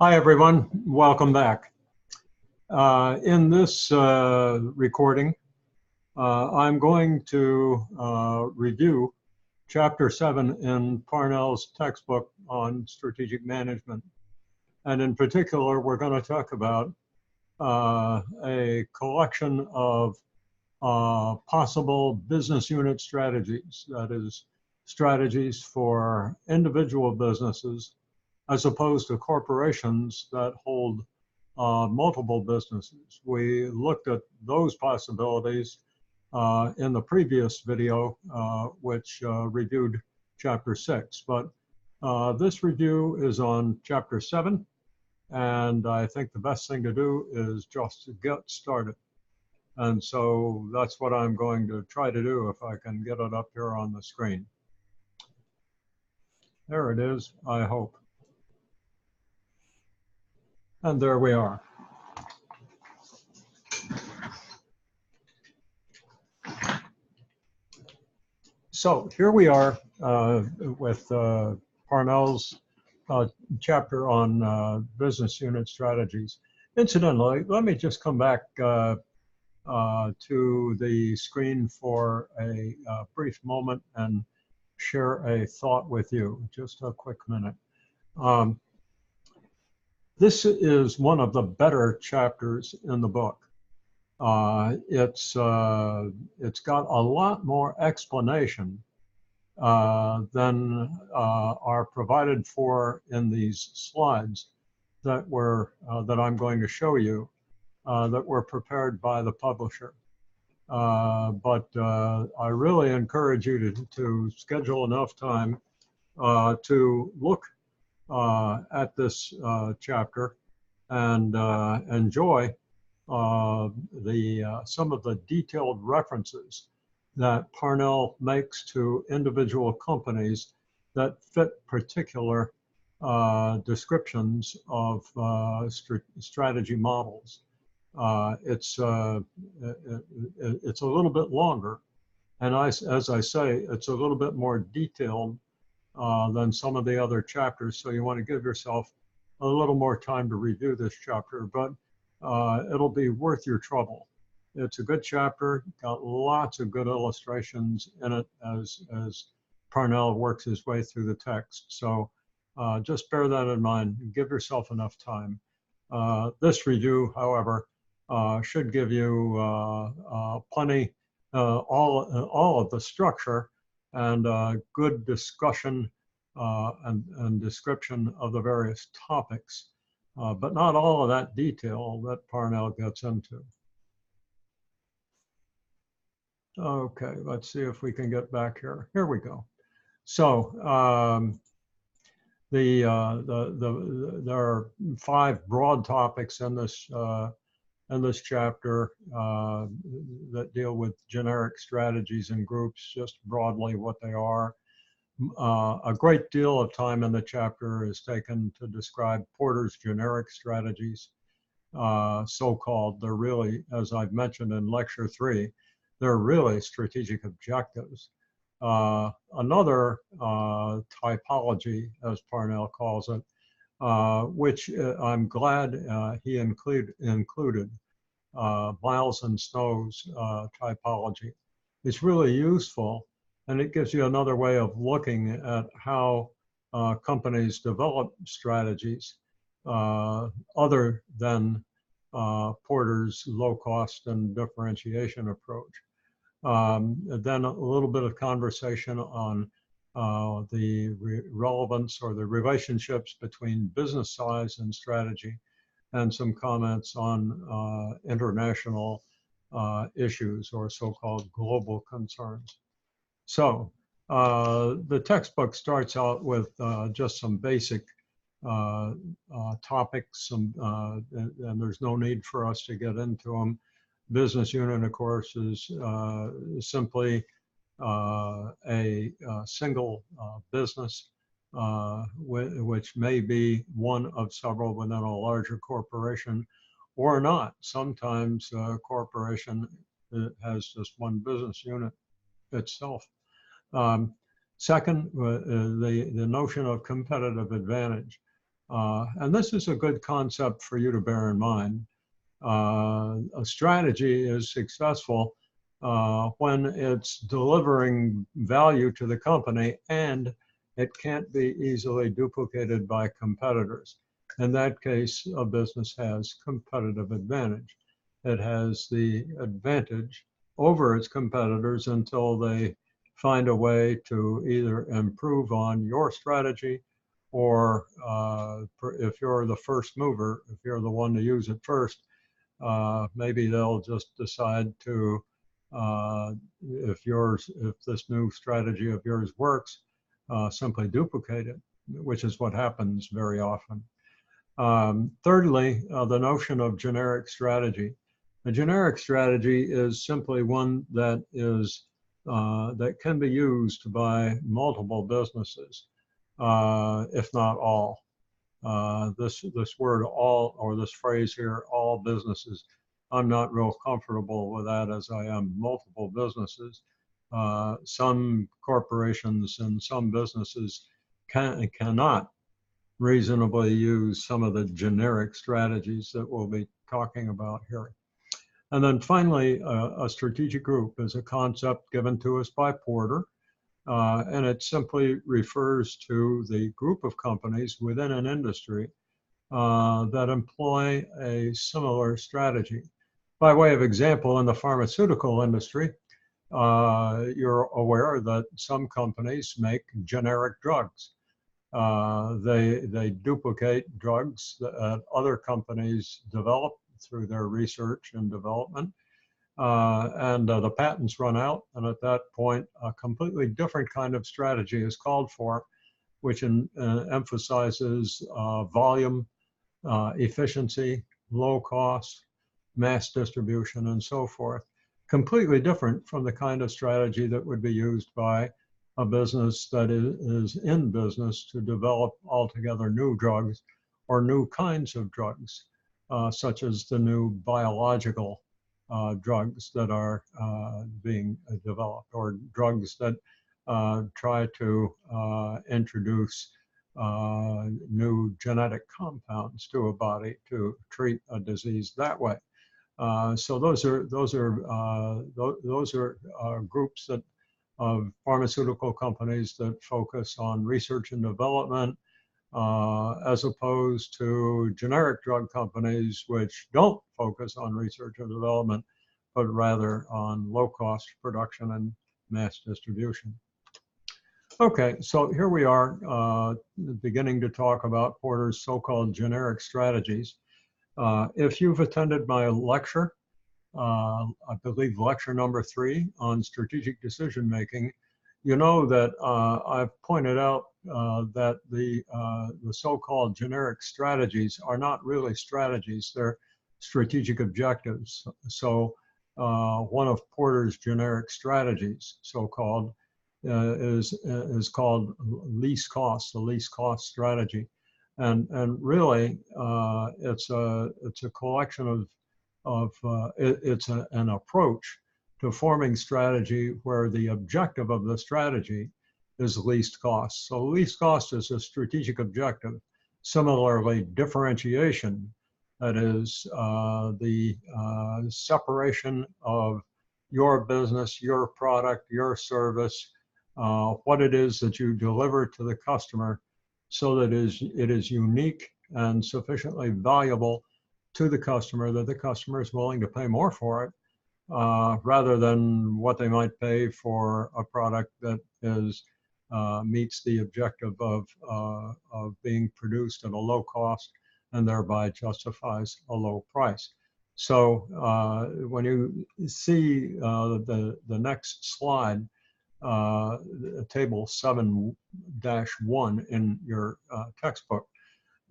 Hi, everyone. Welcome back. In this recording, I'm going to review Chapter 7 in Parnell's textbook on strategic management. And in particular, we're going to talk about a collection of possible business unit strategies, that is, strategies for individual businesses as opposed to corporations that hold multiple businesses. We looked at those possibilities in the previous video, which reviewed Chapter 6. But this review is on Chapter 7, and I think the best thing to do is just to get started. And so that's what I'm going to try to do if I can get it up here on the screen. There it is, I hope. And there we are. So here we are with Parnell's chapter on business unit strategies. Incidentally, let me just come back to the screen for a brief moment and share a thought with you. Just a quick minute. This is one of the better chapters in the book. It's got a lot more explanation than are provided for in these slides that I'm going to show you that were prepared by the publisher. But I really encourage you to schedule enough time to look at this chapter and enjoy some of the detailed references that Parnell makes to individual companies that fit particular descriptions of strategy models. It's a little bit longer, and as I say, it's a little bit more detailed than some of the other chapters, so you want to give yourself a little more time to review this chapter, but it'll be worth your trouble. It's a good chapter, got lots of good illustrations in it as Parnell works his way through the text. So just bear that in mind, give yourself enough time. This review, however, should give you plenty, all of the structure and good discussion and description of the various topics, but not all of that detail that Parnell gets into. Okay, let's see if we can get back here. Here we go. So there are 5 broad topics in this chapter that deal with generic strategies and groups, just broadly what they are. A great deal of time in the chapter is taken to describe Porter's generic strategies, so-called. They're really, as I've mentioned in lecture 3, they're really strategic objectives. Another typology, as Parnell calls it, which I'm glad he included, Miles and Snow's typology. It's really useful, and it gives you another way of looking at how companies develop strategies other than Porter's low cost and differentiation approach. Then a little bit of conversation on the relevance or the relationships between business size and strategy, and some comments on international issues or so-called global concerns. So the textbook starts out with just some basic topics, and there's no need for us to get into them. Business unit, of course, is simply a single business, which may be one of several within a larger corporation or not. Sometimes a corporation has just one business unit itself. Second, the notion of competitive advantage. And this is a good concept for you to bear in mind. A strategy is successful when it's delivering value to the company and it can't be easily duplicated by competitors. In that case, a business has competitive advantage. It has the advantage over its competitors until they find a way to either improve on your strategy, or if you're the first mover, if you're the one to use it first, maybe they'll just decide to, if this new strategy of yours works, simply duplicate it, which is what happens very often. Thirdly, the notion of generic strategy. A generic strategy is simply one that can be used by multiple businesses, if not all. This word all, or this phrase here, all businesses, I'm not real comfortable with that, as I am multiple businesses. Some corporations and some businesses cannot reasonably use some of the generic strategies that we'll be talking about here. And then finally, a strategic group is a concept given to us by Porter. And it simply refers to the group of companies within an industry that employ a similar strategy. By way of example, in the pharmaceutical industry, you're aware that some companies make generic drugs. They duplicate drugs that other companies develop through their research and development. And the patents run out, and at that point, a completely different kind of strategy is called for, which emphasizes volume, efficiency, low cost, mass distribution, and so forth. Completely different from the kind of strategy that would be used by a business that is in business to develop altogether new drugs or new kinds of drugs, such as the new biological drugs that are being developed, or drugs that try to introduce new genetic compounds to a body to treat a disease that way. So those are groups that of pharmaceutical companies that focus on research and development, as opposed to generic drug companies which don't focus on research and development, but rather on low-cost production and mass distribution. Okay, so here we are beginning to talk about Porter's so-called generic strategies. If you've attended my lecture, I believe lecture number 3 on strategic decision making, you know that I've pointed out that the so-called generic strategies are not really strategies, they're strategic objectives. So one of Porter's generic strategies, so-called, is called least cost, the least cost strategy. And really, it's a collection it's an approach to forming strategy where the objective of the strategy is least cost. So least cost is a strategic objective. Similarly, differentiation, that is the separation of your business, your product, your service, what it is that you deliver to the customer, so that it is unique and sufficiently valuable to the customer that the customer is willing to pay more for it, rather than what they might pay for a product that meets the objective of being produced at a low cost and thereby justifies a low price. So when you see the next slide, table 7-1 in your textbook,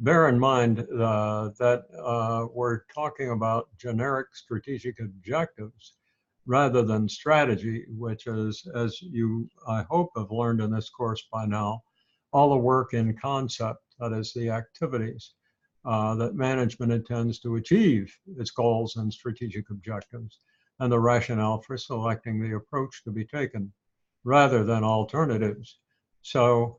bear in mind that we're talking about generic strategic objectives rather than strategy, which is, as you, I hope, have learned in this course by now, all the work in concept, that is the activities that management intends to achieve its goals and strategic objectives, and the rationale for selecting the approach to be taken, rather than alternatives. So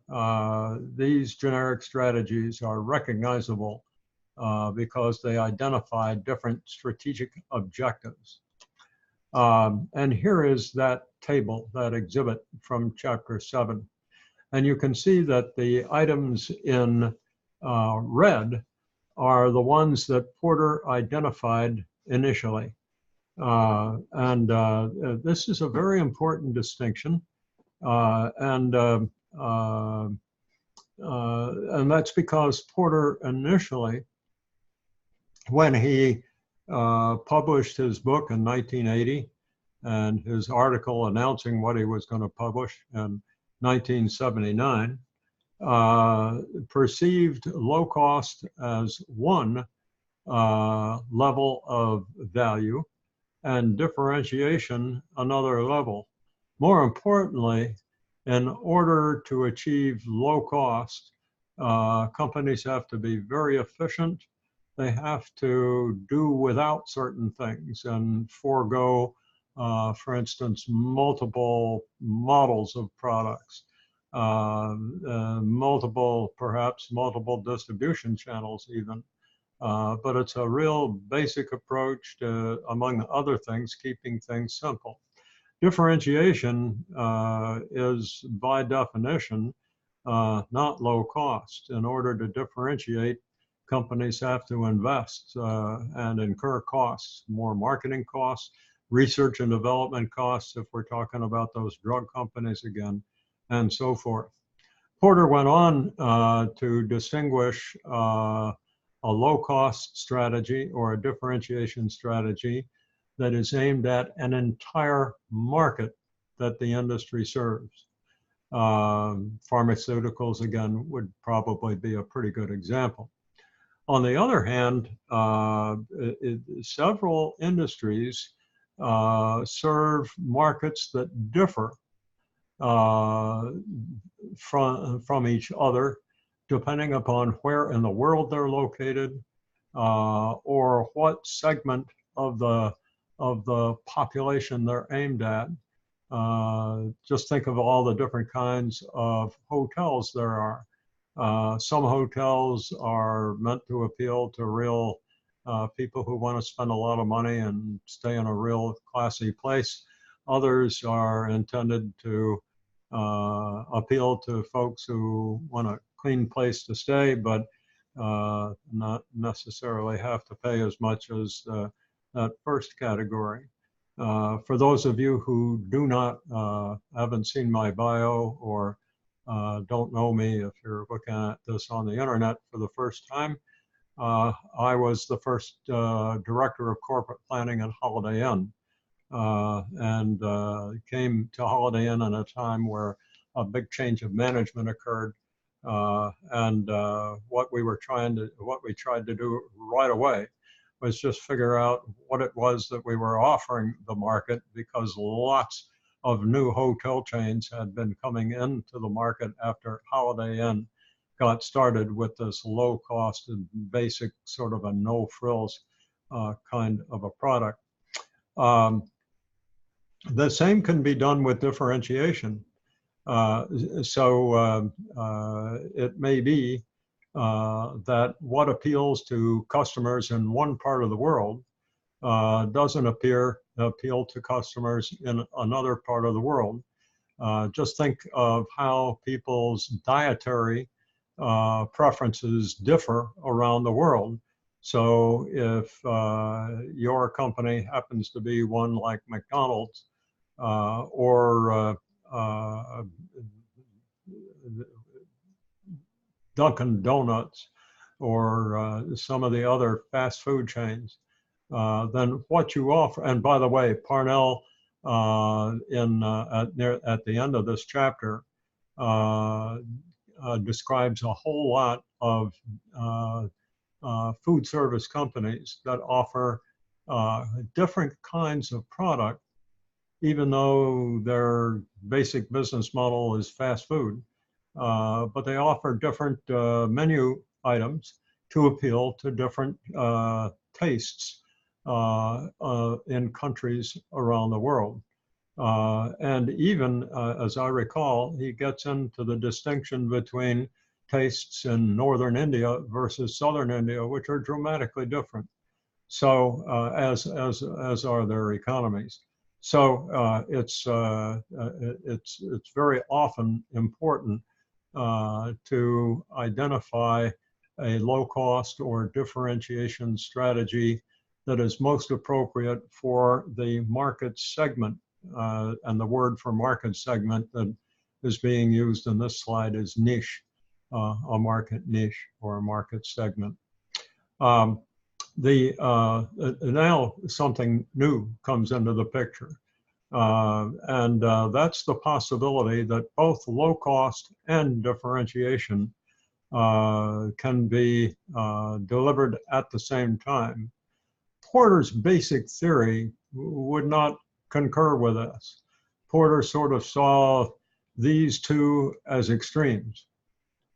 these generic strategies are recognizable because they identify different strategic objectives. And here is that table, that exhibit from chapter 7. And you can see that the items in red are the ones that Porter identified initially. This is a very important distinction. And that's because Porter initially, when he published his book in 1980 and his article announcing what he was going to publish in 1979, perceived low cost as one level of value and differentiation another level. More importantly, in order to achieve low cost, companies have to be very efficient. They have to do without certain things and forego, for instance, multiple models of products, perhaps multiple distribution channels even. But it's a real basic approach to, among other things, keeping things simple. Differentiation is, by definition, not low cost. In order to differentiate, companies have to invest and incur costs, more marketing costs, research and development costs, if we're talking about those drug companies again, and so forth. Porter went on to distinguish a low-cost strategy or a differentiation strategy that is aimed at an entire market that the industry serves. Pharmaceuticals, again, would probably be a pretty good example. On the other hand, several industries serve markets that differ from each other, depending upon where in the world they're located or what segment of the population they're aimed at. Just think of all the different kinds of hotels there are. Some hotels are meant to appeal to real people who want to spend a lot of money and stay in a real classy place. Others are intended to appeal to folks who want a clean place to stay, but not necessarily have to pay as much as that first category. For those of you who do not, haven't seen my bio or don't know me, if you're looking at this on the internet for the first time, I was the first director of corporate planning at Holiday Inn, and came to Holiday Inn at a time where a big change of management occurred, and what we tried to do right away was just figure out what it was that we were offering the market, because lots of new hotel chains had been coming into the market after Holiday Inn got started with this low cost and basic sort of a no frills kind of a product. The same can be done with differentiation. It may be that what appeals to customers in one part of the world doesn't appeal to customers in another part of the world. Just think of how people's dietary preferences differ around the world. So if your company happens to be one like McDonald's or Dunkin' Donuts or some of the other fast food chains, then what you offer, and by the way, Parnell at the end of this chapter describes a whole lot of food service companies that offer different kinds of product, even though their basic business model is fast food. But they offer different menu items to appeal to different tastes in countries around the world. And even, as I recall, he gets into the distinction between tastes in northern India versus southern India, which are dramatically different. So as are their economies. So it's very often important to identify a low cost or differentiation strategy that is most appropriate for the market segment. And the word for market segment that is being used in this slide is niche, a market niche or a market segment. Now something new comes into the picture. And that's the possibility that both low cost and differentiation can be delivered at the same time. Porter's basic theory would not concur with us. Porter sort of saw these two as extremes.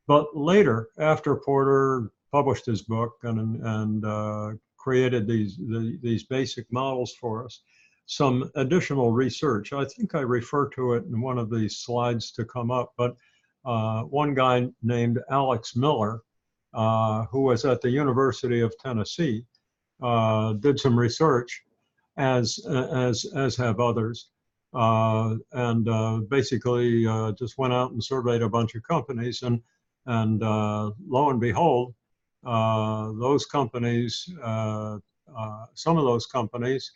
But later, after Porter published his book and created these basic models for us, some additional research. I think I refer to it in one of these slides to come up, but one guy named Alex Miller, who was at the University of Tennessee, did some research, as have others, and basically just went out and surveyed a bunch of companies, and lo and behold, those companies, some of those companies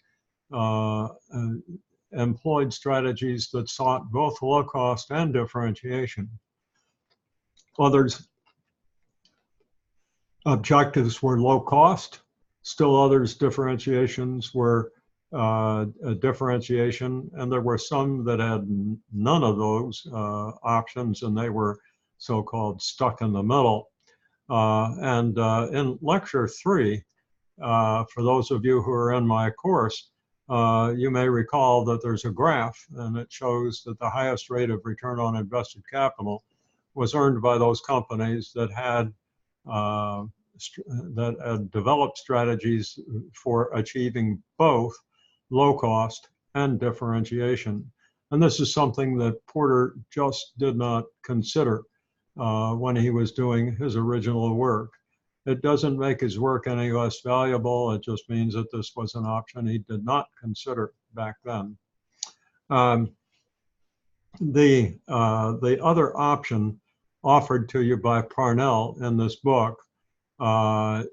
employed strategies that sought both low cost and differentiation. Others' objectives were low cost. Still others' differentiations were differentiation, and there were some that had none of those options, and they were so-called stuck in the middle. And in lecture 3, for those of you who are in my course, you may recall that there's a graph, and it shows that the highest rate of return on invested capital was earned by those companies that had developed strategies for achieving both low cost and differentiation. And this is something that Porter just did not consider when he was doing his original work. It doesn't make his work any less valuable. It just means that this was an option he did not consider back then. The other option offered to you by Parnell in this book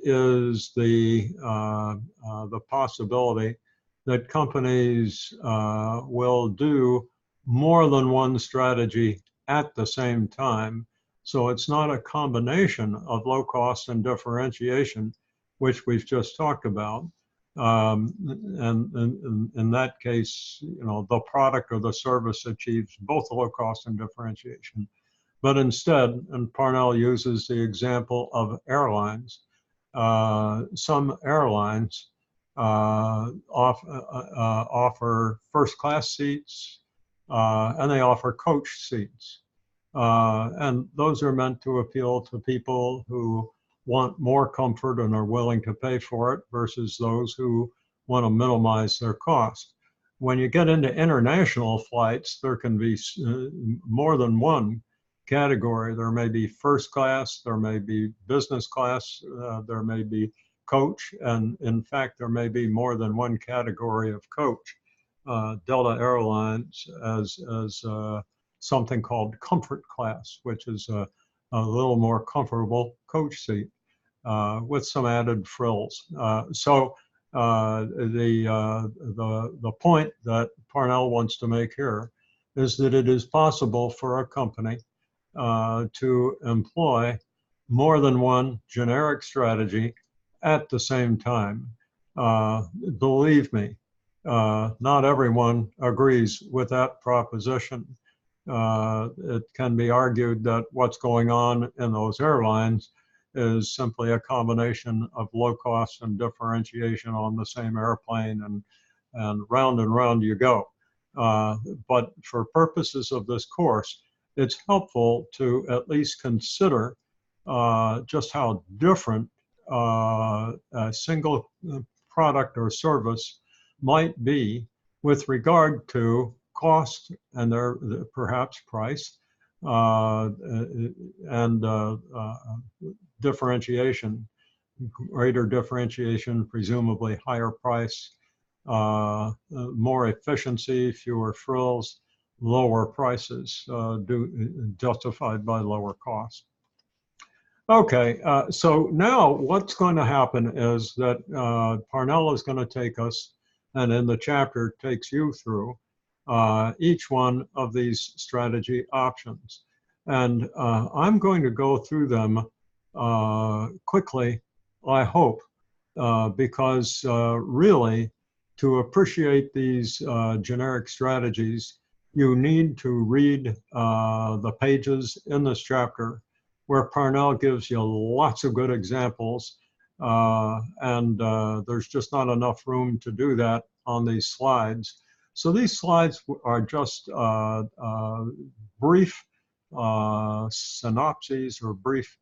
is the possibility that companies will do more than one strategy at the same time. So it's not a combination of low cost and differentiation, which we've just talked about. And in that case, you know, the product or the service achieves both low cost and differentiation. But instead, and Parnell uses the example of airlines, some airlines offer first class seats and they offer coach seats. And those are meant to appeal to people who want more comfort and are willing to pay for it versus those who want to minimize their cost. When you get into international flights, there can be more than one category. There may be first class, there may be business class, there may be coach, and in fact, there may be more than one category of coach. Delta Airlines as something called comfort class, which is a little more comfortable coach seat with some added frills. So the point that Parnell wants to make here is that it is possible for a company to employ more than one generic strategy at the same time. Believe me, not everyone agrees with that proposition. It can be argued that what's going on in those airlines is simply a combination of low cost and differentiation on the same airplane, and round you go. But for purposes of this course, it's helpful to at least consider just how different a single product or service might be with regard to cost and their perhaps price and differentiation, greater differentiation, presumably higher price, more efficiency, fewer frills, lower prices justified by lower cost. Okay, so now what's going to happen is that Parnell is going to take us, and in the chapter takes you through each one of these strategy options. And I'm going to go through them quickly, I hope, because really to appreciate these generic strategies, you need to read the pages in this chapter where Parnell gives you lots of good examples, and there's just not enough room to do that on these slides. So these slides are just brief synopses or brief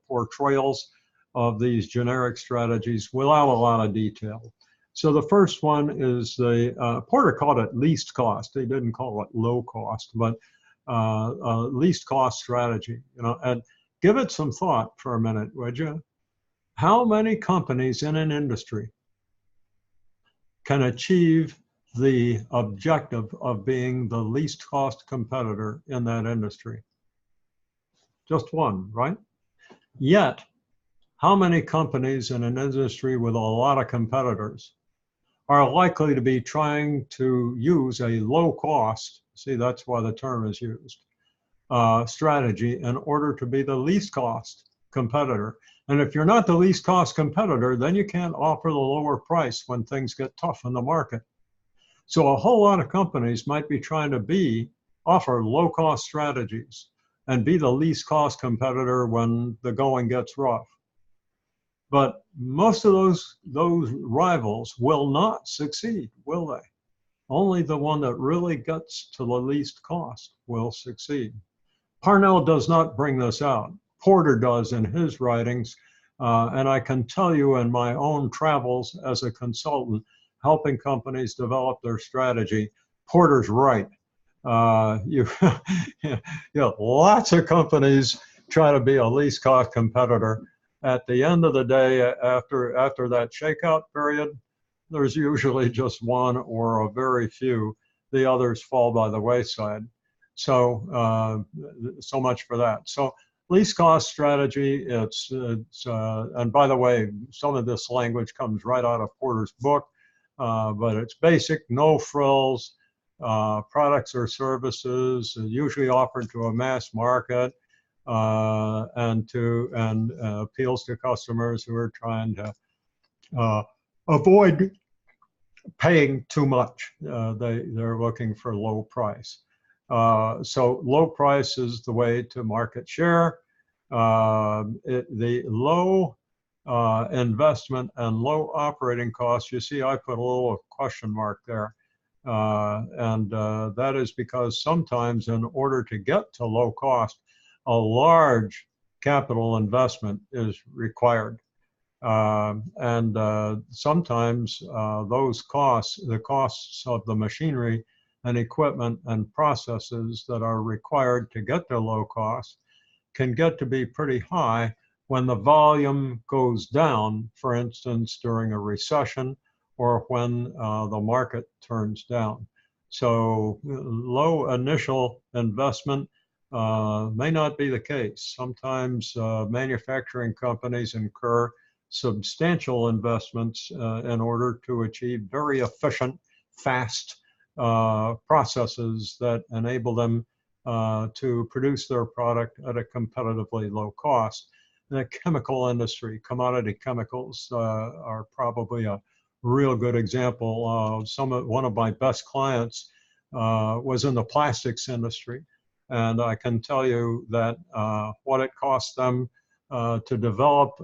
portrayals of these generic strategies without a lot of detail. So the first one is Porter called it least cost. He didn't call it low cost, but least cost strategy, and give it some thought for a minute, would you? How many companies in an industry can achieve the objective of being the least cost competitor in that industry? Just one, right? Yet, how many companies in an industry with a lot of competitors are likely to be trying to use a low cost, see, that's why the term is used, strategy in order to be the least cost competitor? And if you're not the least cost competitor, then you can't offer the lower price when things get tough in the market. So a whole lot of companies might be trying to offer low cost strategies and be the least cost competitor when the going gets rough. But most of those rivals will not succeed, will they? Only the one that really gets to the least cost will succeed. Parnell does not bring this out. Porter does in his writings, and I can tell you in my own travels as a consultant, helping companies develop their strategy, Porter's right. Lots of companies try to be a least cost competitor. At the end of the day, after that shakeout period, there's usually just one or a very few. The others fall by the wayside. So, so much for that. So, least cost strategy, and by the way, some of this language comes right out of Porter's book, but it's basic, no frills, products or services, usually offered to a mass market, and appeals to customers who are trying to avoid paying too much. They're looking for low price. So low price is the way to market share. The low investment and low operating costs, you see I put a little question mark there. And that is because sometimes in order to get to low cost, a large capital investment is required. And sometimes those costs, the costs of the machinery and equipment and processes that are required to get to low cost can get to be pretty high when the volume goes down, for instance, during a recession or when the market turns down. So low initial investment may not be the case. Sometimes manufacturing companies incur substantial investments in order to achieve very efficient, fast processes that enable them to produce their product at a competitively low cost. The chemical industry, commodity chemicals are probably a real good example. One of my best clients was in the plastics industry. And I can tell you that what it cost them to develop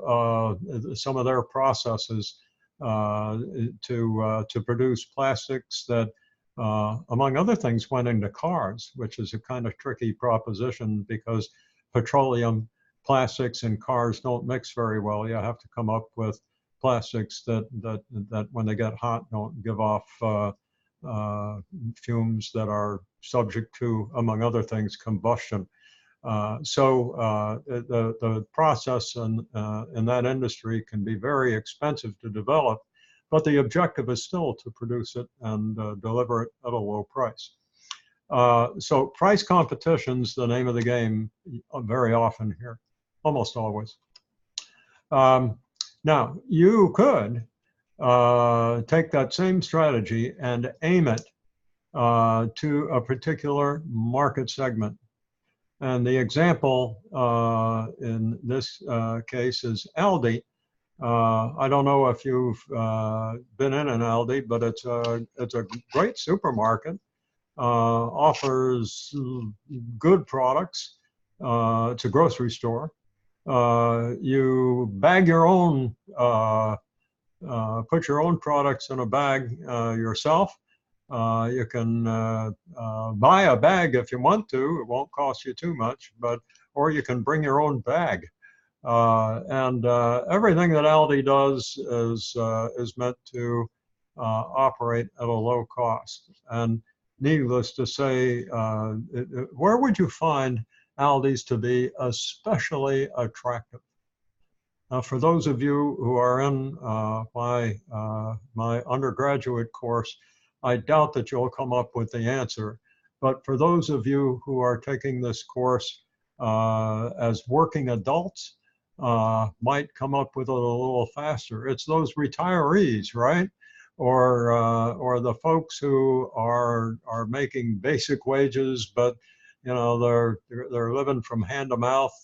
some of their processes to produce plastics that, among other things, went into cars, which is a kind of tricky proposition because petroleum, plastics, and cars don't mix very well. You have to come up with plastics that when they get hot don't give off fumes that are subject to, among other things, combustion. The process in that industry can be very expensive to develop, but the objective is still to produce it and deliver it at a low price. So price competition's the name of the game very often here, almost always. Now, you could take that same strategy and aim it to a particular market segment. And the example in this case is Aldi. I don't know if you've been in an Aldi, but it's a great supermarket. Offers good products. It's a grocery store. You bag your own, put your own products in a bag yourself. You can buy a bag if you want to. It won't cost you too much, or you can bring your own bag. Everything that Aldi does is meant to operate at a low cost. And needless to say, where would you find Aldi's to be especially attractive? For those of you who are in my undergraduate course, I doubt that you'll come up with the answer. But for those of you who are taking this course as working adults, might come up with it a little faster. It's those retirees, right? Or the folks who are making basic wages, but they're living from hand to mouth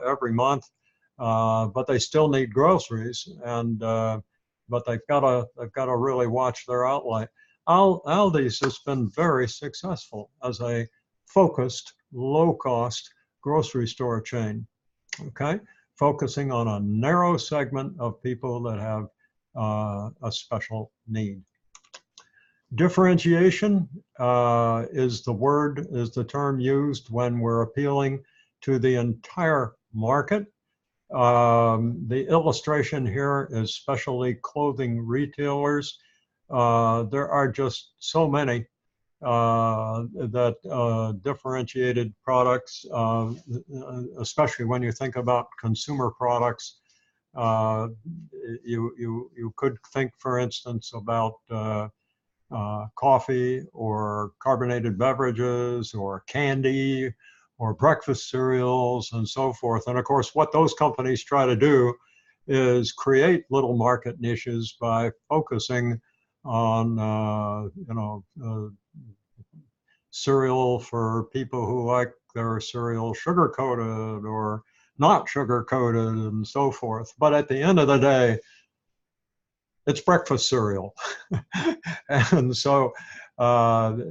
every month, but they still need groceries, and but they've got to really watch their outlay. Aldi's has been very successful as a focused, low-cost grocery store chain. Okay, focusing on a narrow segment of people that have a special need. Differentiation is the term used when we're appealing to the entire market. The illustration here is specialty clothing retailers. There are just so many that differentiated products, especially when you think about consumer products. You could think, for instance, about coffee or carbonated beverages or candy or breakfast cereals and so forth. And of course, what those companies try to do is create little market niches by focusing on cereal for people who like their cereal sugar-coated or not sugar-coated and so forth. But at the end of the day, it's breakfast cereal. And so, and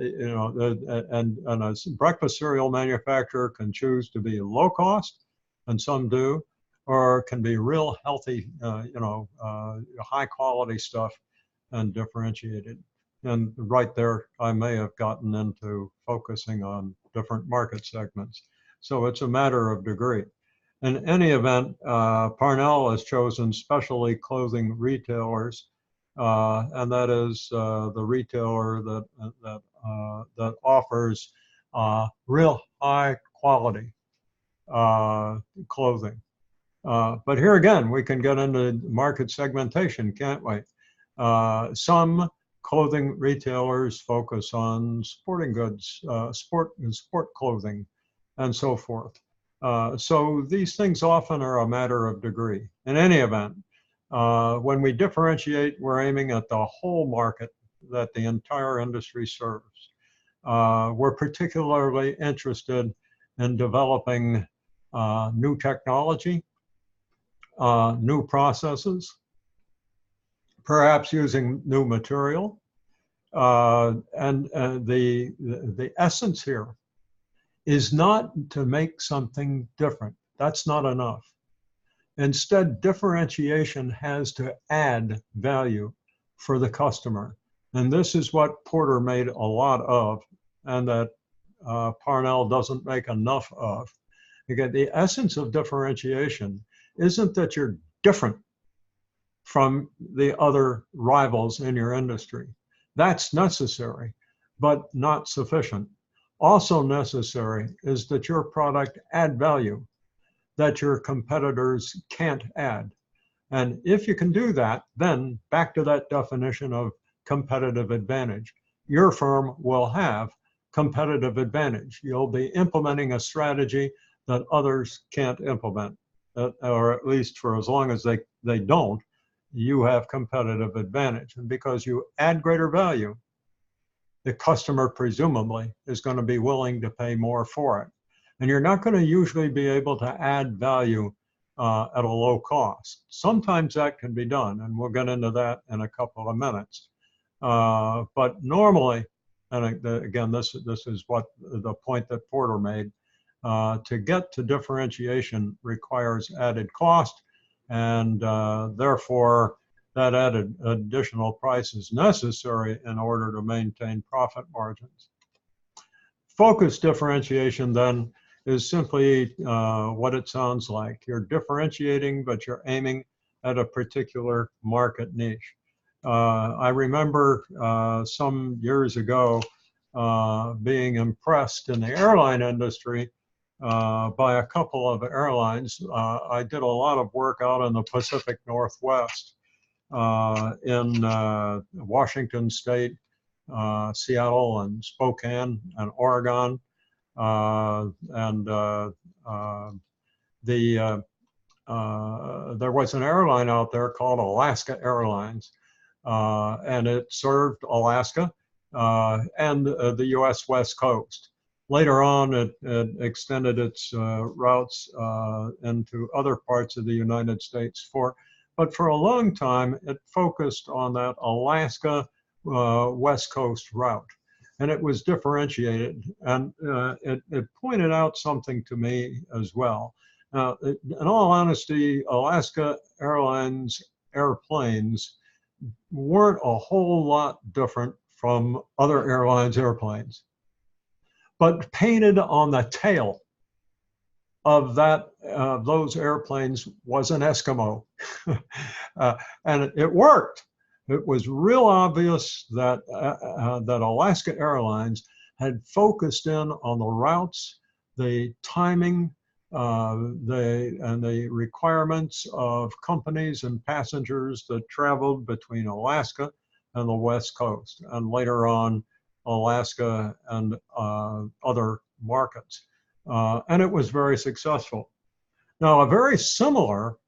a breakfast cereal manufacturer can choose to be low cost, and some do, or can be real healthy, high quality stuff and differentiated. And right there, I may have gotten into focusing on different market segments. So it's a matter of degree. In any event, Parnell has chosen specialty clothing retailers, and that is the retailer that offers real high quality clothing. But here again, we can get into market segmentation, can't we? Some clothing retailers focus on sporting goods, sport clothing, and so forth. So these things often are a matter of degree. In any event, when we differentiate, we're aiming at the whole market that the entire industry serves. We're particularly interested in developing new technology, new processes, perhaps using new material. And the essence here is not to make something different. That's not enough. Instead, differentiation has to add value for the customer. And this is what Porter made a lot of, and that Parnell doesn't make enough of. Again, the essence of differentiation isn't that you're different from the other rivals in your industry. That's necessary, but not sufficient. Also necessary is that your product add value that your competitors can't add. And if you can do that, then back to that definition of competitive advantage, your firm will have competitive advantage. You'll be implementing a strategy that others can't implement, or at least for as long as they don't, you have competitive advantage. And because you add greater value, the customer presumably is going to be willing to pay more for it. And you're not going to usually be able to add value at a low cost. Sometimes that can be done, and we'll get into that in a couple of minutes. But normally, and again, this is what the point that Porter made, to get to differentiation requires added cost, and therefore that added additional price is necessary in order to maintain profit margins. Focus differentiation then is simply what it sounds like. You're differentiating, but you're aiming at a particular market niche. I remember some years ago being impressed in the airline industry by a couple of airlines. I did a lot of work out in the Pacific Northwest, in Washington State, Seattle and Spokane and Oregon. There was an airline out there called Alaska Airlines, and it served Alaska and the US West Coast. Later on, it extended its routes into other parts of the United States. But for a long time, it focused on that Alaska West Coast route. And it was differentiated. And it pointed out something to me as well. In all honesty, Alaska Airlines airplanes weren't a whole lot different from other airlines' airplanes. But painted on the tail of those airplanes was an Eskimo. And it worked. It was real obvious that that Alaska Airlines had focused in on the routes, the timing, and the requirements of companies and passengers that traveled between Alaska and the West Coast, and later on Alaska and other markets. And it was very successful. Now, a very similar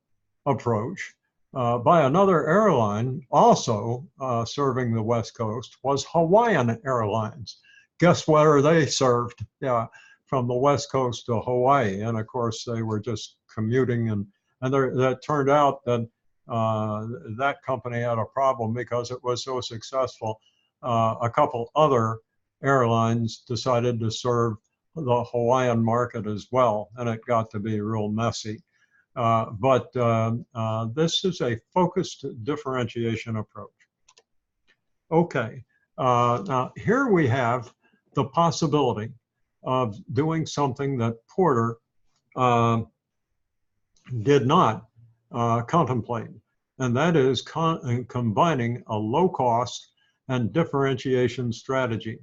approach by another airline also serving the West Coast was Hawaiian Airlines. Guess where they served? Yeah, from the West Coast to Hawaii. And of course, they were just commuting. And that turned out that that company had a problem because it was so successful. A couple other airlines decided to serve the Hawaiian market as well, and it got to be real messy. But this is a focused differentiation approach. Okay, now here we have the possibility of doing something that Porter did not contemplate, and that is combining a low cost and differentiation strategy.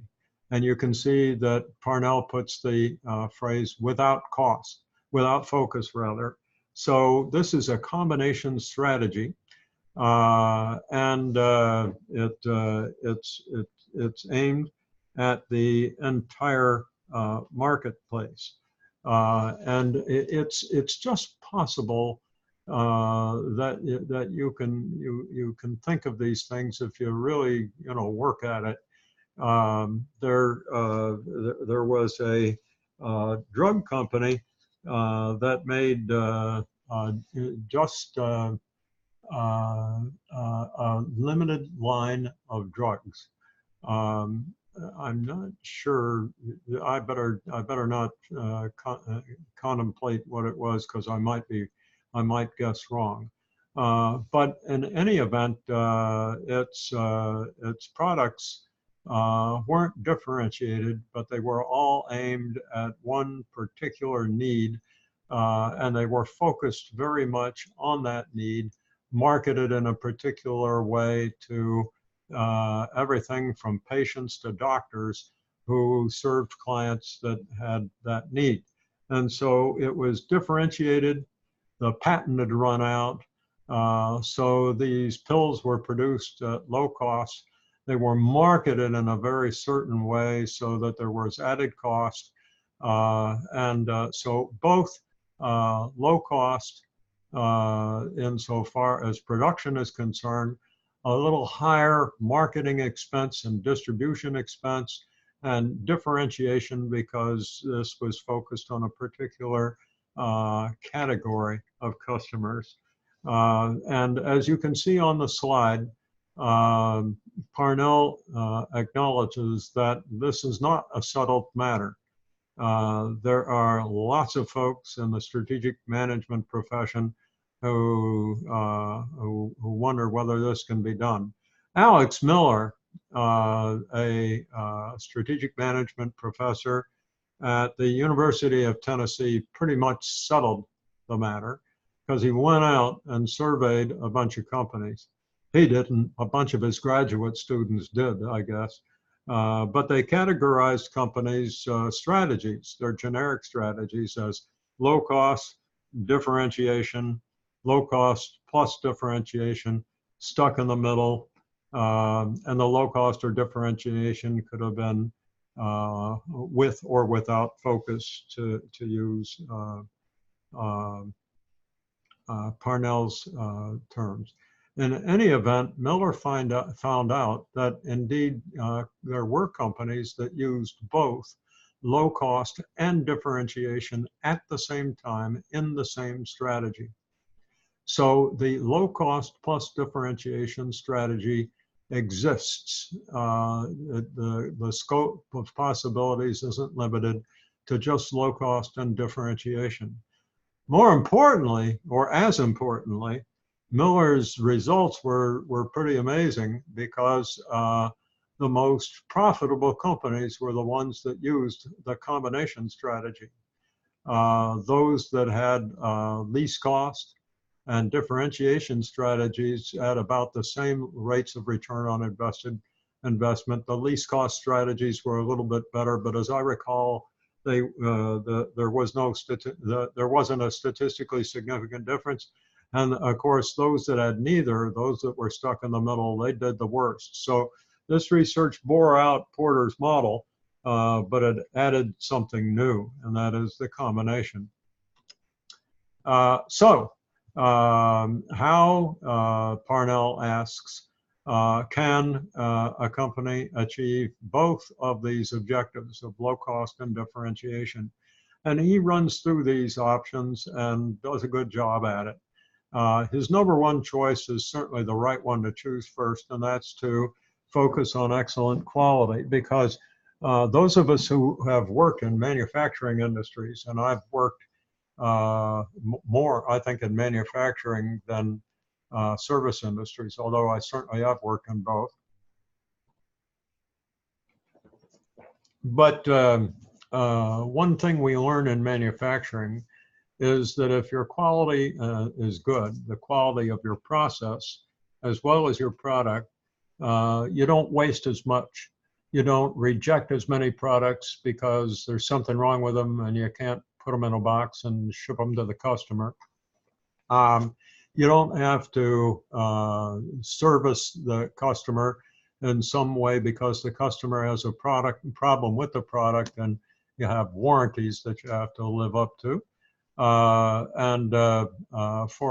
And you can see that Parnell puts the phrase without cost, without focus rather. So this is a combination strategy, and it's aimed at the entire marketplace. And it's just possible that you can think of these things if you really work at it. There was a drug company that made just a limited line of drugs. I'm not sure. I better not contemplate what it was, because I might guess wrong. But in any event, its products weren't differentiated, but they were all aimed at one particular need, and they were focused very much on that need, marketed in a particular way to everything from patients to doctors who served clients that had that need. And so it was differentiated. The patent had run out. So these pills were produced at low cost. They were marketed in a very certain way so that there was added cost. So both low cost insofar as production is concerned, a little higher marketing expense and distribution expense, and differentiation because this was focused on a particular category of customers. And as you can see on the slide, Parnell acknowledges that this is not a settled matter. There are lots of folks in the strategic management profession who wonder whether this can be done. Alex Miller, a strategic management professor at the University of Tennessee, pretty much settled the matter because he went out and surveyed a bunch of companies. He didn't, a bunch of his graduate students did, I guess. But they categorized companies' strategies, their generic strategies, as low cost, differentiation, low cost plus differentiation, stuck in the middle, and the low cost or differentiation could have been with or without focus, to use Parnell's terms. In any event, Miller found out that indeed there were companies that used both low cost and differentiation at the same time in the same strategy. So the low cost plus differentiation strategy exists. The scope of possibilities isn't limited to just low cost and differentiation. More importantly, or as importantly, Miller's results were pretty amazing because the most profitable companies were the ones that used the combination strategy. Those that had least cost and differentiation strategies at about the same rates of return on invested investment. The least cost strategies were a little bit better, but as I recall, there wasn't a statistically significant difference. And of course, those that had neither, those that were stuck in the middle, they did the worst. So this research bore out Porter's model, but it added something new, and that is the combination. How, Parnell asks, can a company achieve both of these objectives of low cost and differentiation? And he runs through these options and does a good job at it. His number one choice is certainly the right one to choose first, and that's to focus on excellent quality, because those of us who have worked in manufacturing industries, and I've worked more, I think, in manufacturing than service industries, although I certainly have worked in both. But one thing we learn in manufacturing is that if your quality is good, the quality of your process, as well as your product, you don't waste as much. You don't reject as many products because there's something wrong with them and you can't put them in a box and ship them to the customer. You don't have to service the customer in some way because the customer has a problem with the product, and you have warranties that you have to live up to. For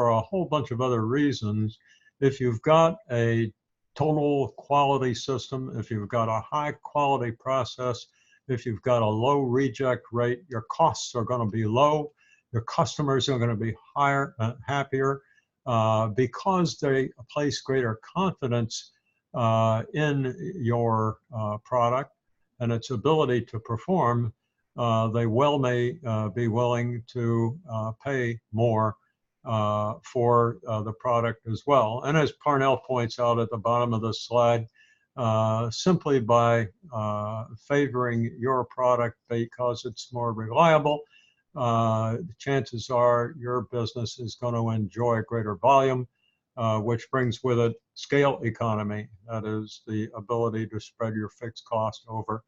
a whole bunch of other reasons, if you've got a total quality system, if you've got a high quality process, if you've got a low reject rate, your costs are going to be low. Your customers are going to be happier because they place greater confidence in your product and its ability to perform. They may be willing to pay more for the product as well. And as Parnell points out at the bottom of the slide, simply by favoring your product because it's more reliable, the chances are your business is going to enjoy greater volume, which brings with it scale economy. That is the ability to spread your fixed cost over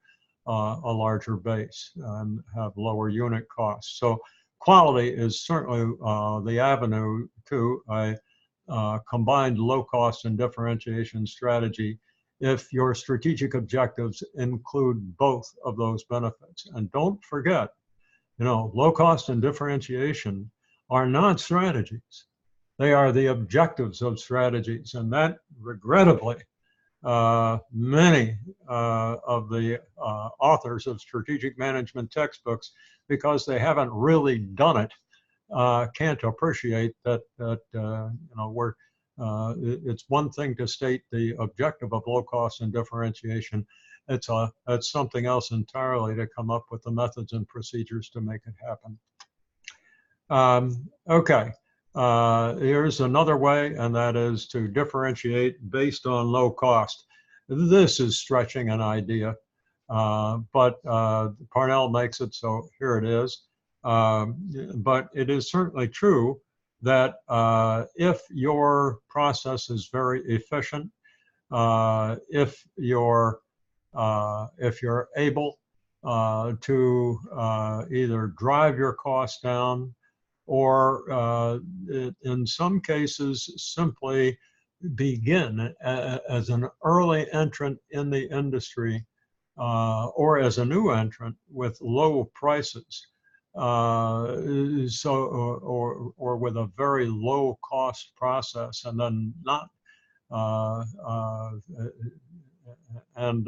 a larger base and have lower unit costs. So quality is certainly the avenue to a combined low cost and differentiation strategy if your strategic objectives include both of those benefits. And don't forget, low cost and differentiation are not strategies. They are the objectives of strategies. And that, regrettably, many of the authors of strategic management textbooks, because they haven't really done it, can't appreciate that it's one thing to state the objective of low cost and differentiation. It's something else entirely to come up with the methods and procedures to make it happen. Okay, here's another way, and that is to differentiate based on low cost. This is stretching an idea, but Parnell makes it, so here it is. But it is certainly true that if your process is very efficient, if you're able to either drive your costs down, or in some cases simply begin as an early entrant in the industry, or as a new entrant with low prices, or with a very low cost process, and then not and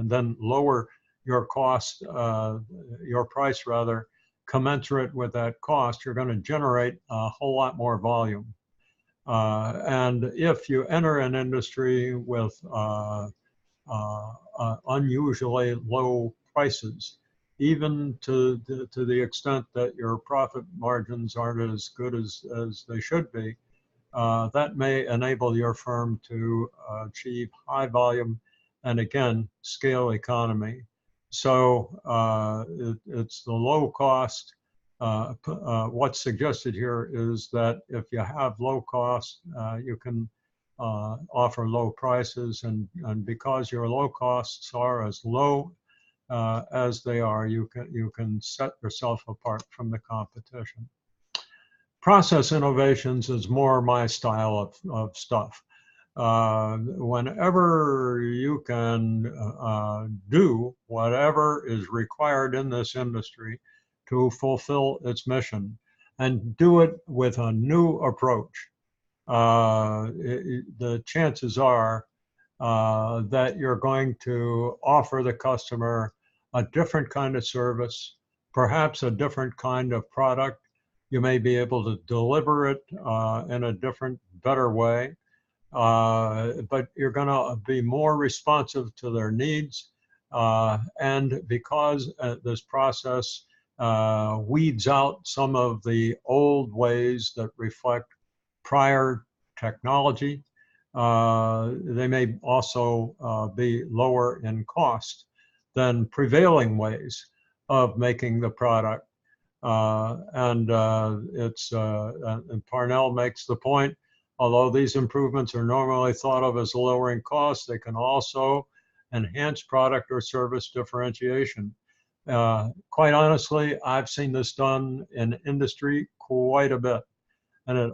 then lower your cost, your price rather, commensurate with that cost, you're going to generate a whole lot more volume. And if you enter an industry with unusually low prices, even to the extent that your profit margins aren't as good as they should be, that may enable your firm to achieve high volume and, again, scale economy. So it's the low cost. What's suggested here is that if you have low cost, you can offer low prices, and because your low costs are as low as they are, you can set yourself apart from the competition. Process innovations is more my style of stuff. Whenever you can do whatever is required in this industry to fulfill its mission, and do it with a new approach, the chances are that you're going to offer the customer a different kind of service, perhaps a different kind of product. You may be able to deliver it in a different, better way. But you're going to be more responsive to their needs. And because this process weeds out some of the old ways that reflect prior technology, they may also be lower in cost than prevailing ways of making the product. And Parnell makes the point, although these improvements are normally thought of as lowering costs, they can also enhance product or service differentiation. Quite honestly, I've seen this done in industry quite a bit. And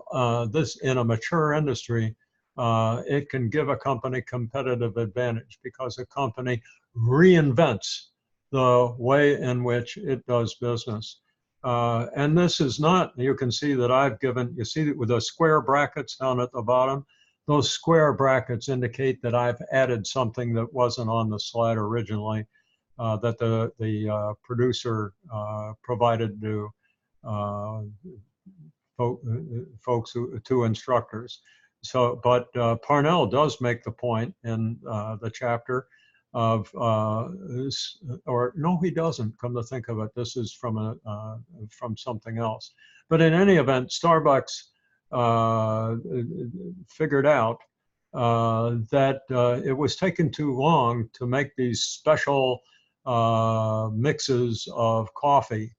this, in a mature industry, it can give a company competitive advantage because a company reinvents the way in which it does business. And this is not, you can see that I've given, you see with those square brackets down at the bottom, those square brackets indicate that I've added something that wasn't on the slide originally, that the producer provided to folks, to instructors. So, but Parnell does make the point in the chapter of, or no, he doesn't, come to think of it. This is from something else. But in any event, Starbucks figured out that it was taking too long to make these special mixes of coffee,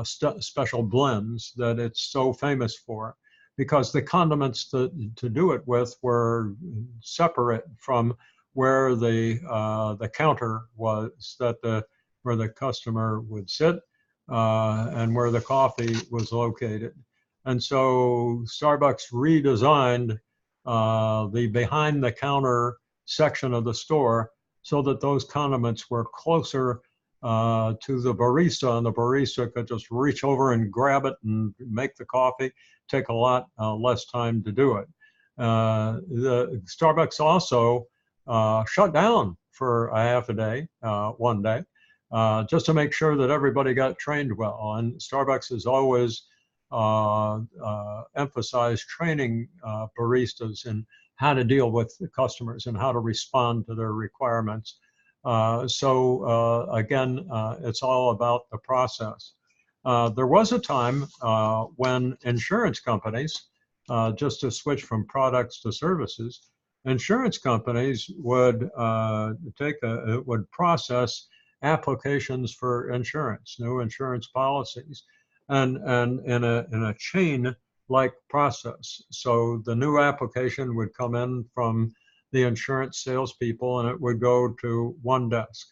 special blends that it's so famous for. because the condiments to do it with were separate from where the counter was where the customer would sit and where the coffee was located. And so Starbucks redesigned the behind the counter section of the store so that those condiments were closer to the barista, and the barista could just reach over and grab it and make the coffee. Take a lot less time to do it. The Starbucks also shut down for a half a day, one day, just to make sure that everybody got trained well. And Starbucks has always emphasized training baristas in how to deal with the customers and how to respond to their requirements. Again, it's all about the process. There was a time when insurance companies, just to switch from products to services, insurance companies would would process applications for insurance, new insurance policies, and in a chain-like process. So the new application would come in from the insurance salespeople, and it would go to one desk.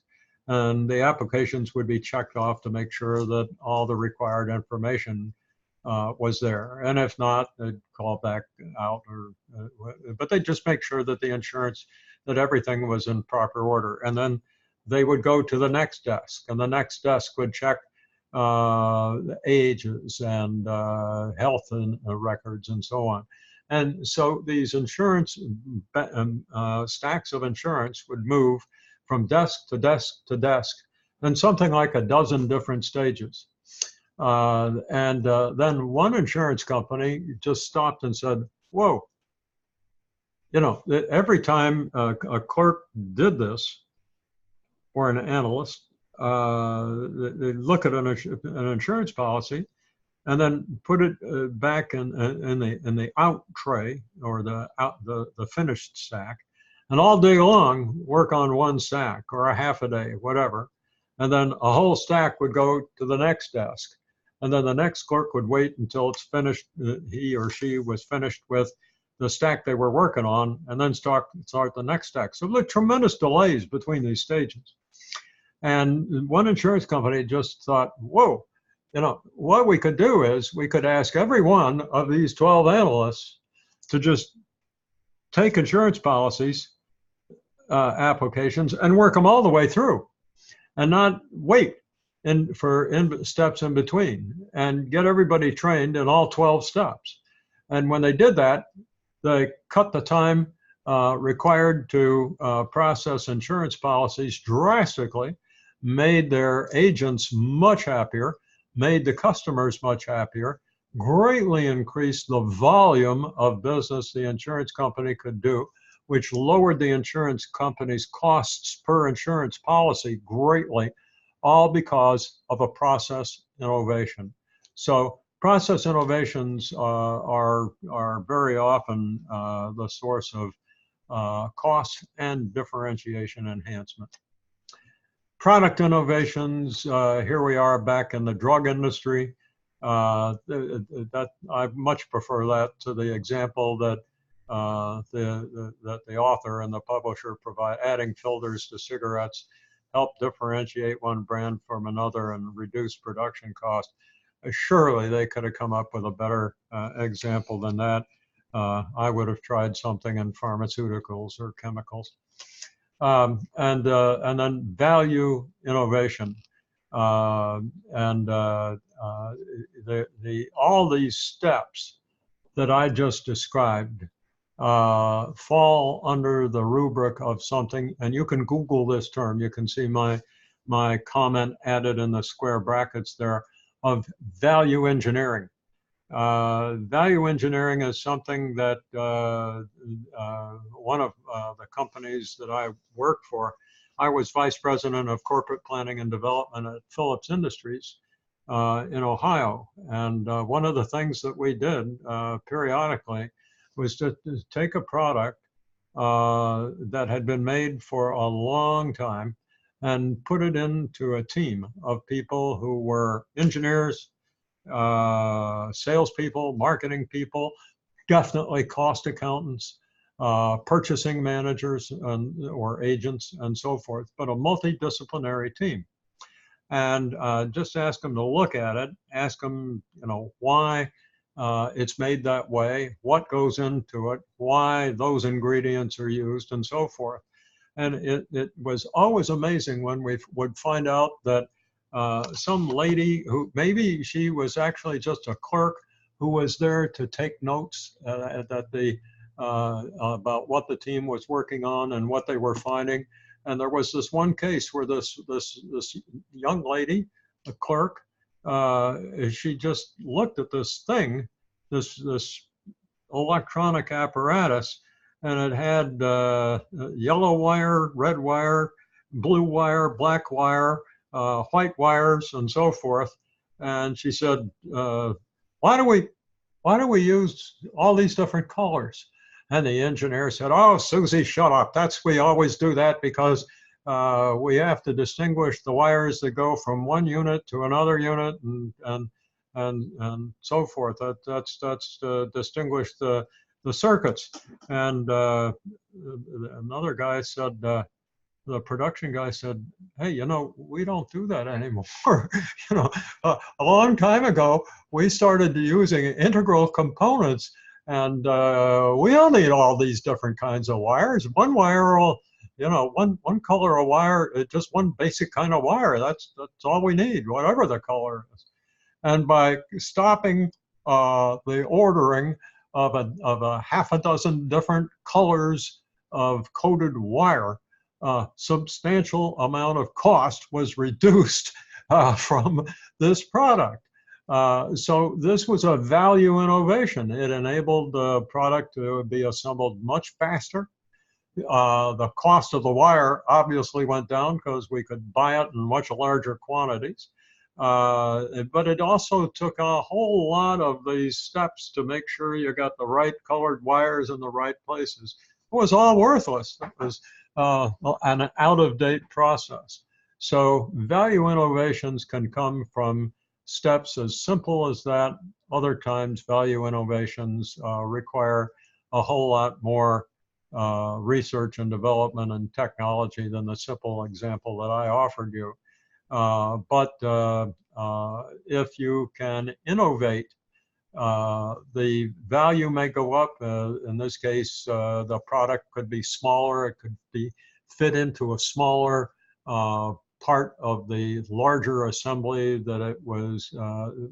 And the applications would be checked off to make sure that all the required information was there. And if not, they'd call back out, but they'd just make sure that the insurance, that everything was in proper order. And then they would go to the next desk, and the next desk would check ages and health and records and so on. And so these insurance stacks of insurance would move from desk to desk to desk in something like a dozen different stages. Then one insurance company just stopped and said, whoa, you know, every time a clerk did this, or an analyst, they look at an insurance policy and then put it back in the out tray, or the finished stack, and all day long work on one stack or a half a day, whatever. And then a whole stack would go to the next desk. And then the next clerk would wait until it's finished, he or she was finished with the stack they were working on, and then start the next stack. So there were tremendous delays between these stages. And one insurance company just thought, whoa, you know, what we could do is we could ask every one of these 12 analysts to just take insurance policies, applications, and work them all the way through, and not wait for steps in between, and get everybody trained in all 12 steps. And when they did that, they cut the time required to process insurance policies drastically, made their agents much happier, made the customers much happier, greatly increased the volume of business the insurance company could do, which lowered the insurance company's costs per insurance policy greatly, all because of a process innovation. So process innovations are very often the source of cost and differentiation enhancement. Product innovations, here we are back in the drug industry. That I much prefer that to the example that the author and the publisher provide. Adding filters to cigarettes help differentiate one brand from another and reduce production cost. Surely they could have come up with a better example than that. I would have tried something in pharmaceuticals or chemicals. And then value innovation. All these steps that I just described fall under the rubric of something, and you can Google this term. You can see my comment added in the square brackets there, of value engineering. Value engineering is something that one of the companies that I worked for, I was vice president of corporate planning and development at Phillips Industries in Ohio. And one of the things that we did periodically was to take a product that had been made for a long time and put it into a team of people who were engineers, salespeople, marketing people, definitely cost accountants, purchasing managers or agents and so forth, but a multidisciplinary team. And just ask them to look at it, ask them, why it's made that way, what goes into it, why those ingredients are used, and so forth. And it was always amazing when we would find out that some lady who maybe she was actually just a clerk who was there to take notes about what the team was working on and what they were finding. And there was this one case where this young lady, a clerk, she just looked at this thing, this electronic apparatus, and it had yellow wire, red wire, blue wire, black wire, white wires, and so forth. And she said, why do we use all these different colors? And the engineer said, oh, Susie, shut up. We always do that because we have to distinguish the wires that go from one unit to another unit and so forth. That's to distinguish the circuits. And another guy said, the production guy said, hey, we don't do that anymore. A long time ago, we started using integral components, and we don't need all these different kinds of wires. One wire will, one color of wire, just one basic kind of wire. That's all we need, whatever the color is. And by stopping the ordering of a half a dozen different colors of coated wire, substantial amount of cost was reduced from this product. So this was a value innovation. It enabled the product to be assembled much faster. The cost of the wire obviously went down because we could buy it in much larger quantities. But it also took a whole lot of these steps to make sure you got the right colored wires in the right places. It was all worthless. It was an out-of-date process. So value innovations can come from steps as simple as that. Other times, value innovations require a whole lot more research and development and technology than the simple example that I offered you. But if you can innovate, the value may go up. In this case, the product could be smaller. It could be fit into a smaller part of the larger assembly that it was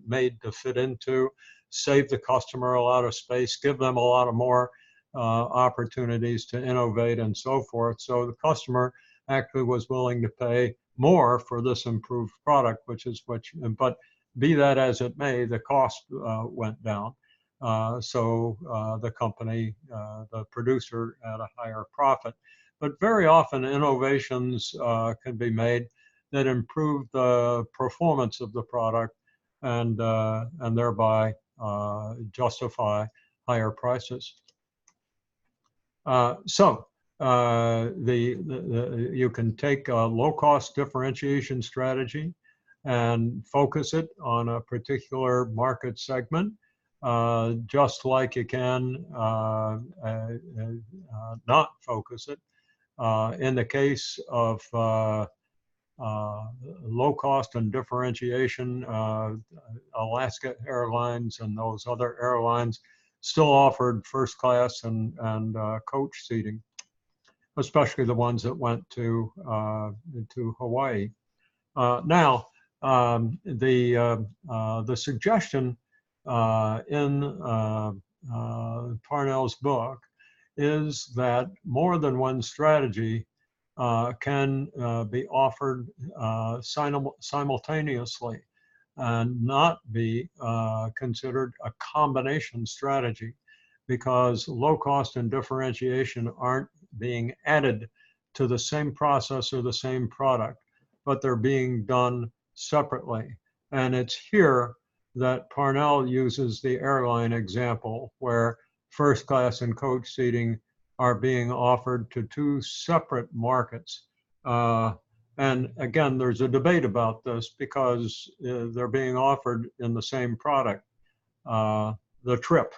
made to fit into, save the customer a lot of space, give them a lot of more opportunities to innovate and so forth. So the customer actually was willing to pay more for this improved product, but be that as it may, the cost went down. So the company, the producer, had a higher profit. But very often innovations can be made that improve the performance of the product and thereby justify higher prices. You can take a low-cost differentiation strategy and focus it on a particular market segment, just like you can not focus it. In the case of low cost and differentiation, Alaska Airlines and those other airlines still offered first class and coach seating, especially the ones that went to Hawaii. Now, the suggestion in Parnell's book is that more than one strategy can be offered simultaneously and not be considered a combination strategy, because low cost and differentiation aren't being added to the same process or the same product, but they're being done separately. And it's here that Parnell uses the airline example, where first class and coach seating are being offered to two separate markets. And again, there's a debate about this because they're being offered in the same product, the trip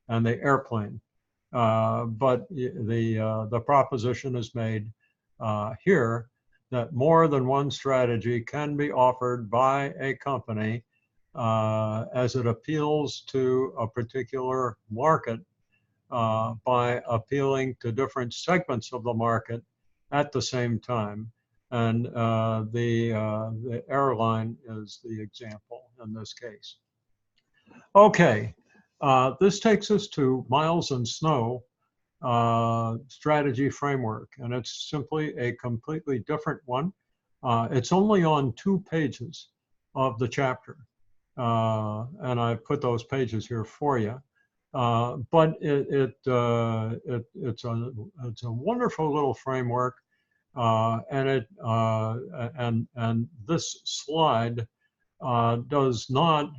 and the airplane. But the proposition is made here that more than one strategy can be offered by a company as it appeals to a particular market by appealing to different segments of the market at the same time. And the airline is the example in this case. Okay, this takes us to Miles and Snow strategy framework, and it's simply a completely different one. It's only on 2 pages of the chapter, and I put those pages here for you. But it's a wonderful little framework, and this slide does not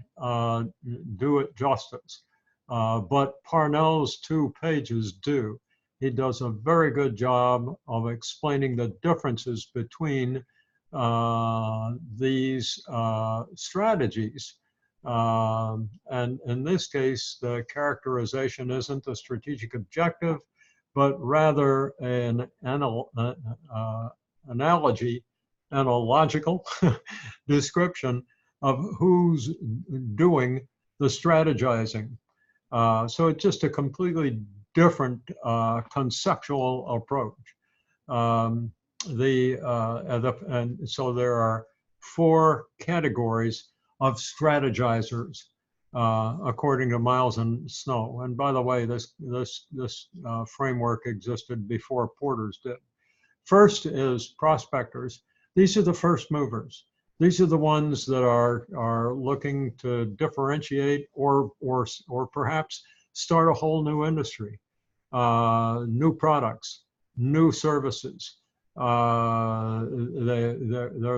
do it justice, but Parnell's 2 pages do. He does a very good job of explaining the differences between these strategies. And in this case, the characterization isn't the strategic objective, but rather an analogy, analogical description of who's doing the strategizing. So it's just a completely different conceptual approach. And so there are 4 categories of strategizers, according to Miles and Snow. And by the way, this framework existed before Porter's did. First is prospectors. These are the first movers. These are the ones that are looking to differentiate or perhaps start a whole new industry, new products, new services. They're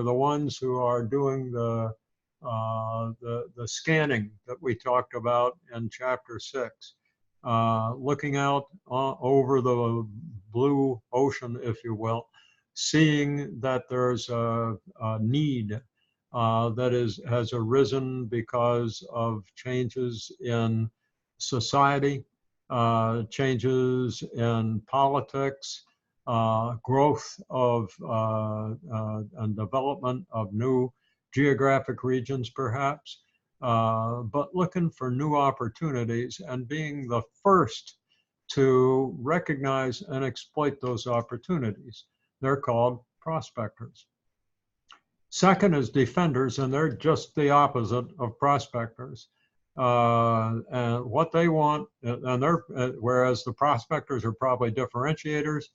the ones who are doing the scanning that we talked about in chapter 6, looking out over the blue ocean, if you will, seeing that there's a need that has arisen because of changes in society, changes in politics, growth of and development of new geographic regions perhaps, but looking for new opportunities and being the first to recognize and exploit those opportunities. They're called prospectors. Second is defenders, and they're just the opposite of prospectors. And what they want, and whereas the prospectors are probably differentiators,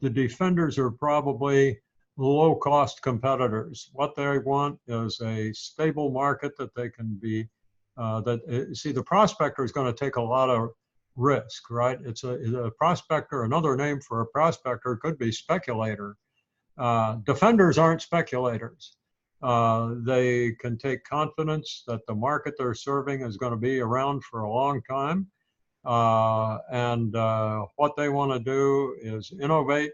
the defenders are probably low-cost competitors. What they want is a stable market that they can be, see, the prospector is going to take a lot of risk, right? It's a prospector, another name for a prospector could be speculator. Defenders aren't speculators. They can take confidence that the market they're serving is going to be around for a long time. And what they want to do is innovate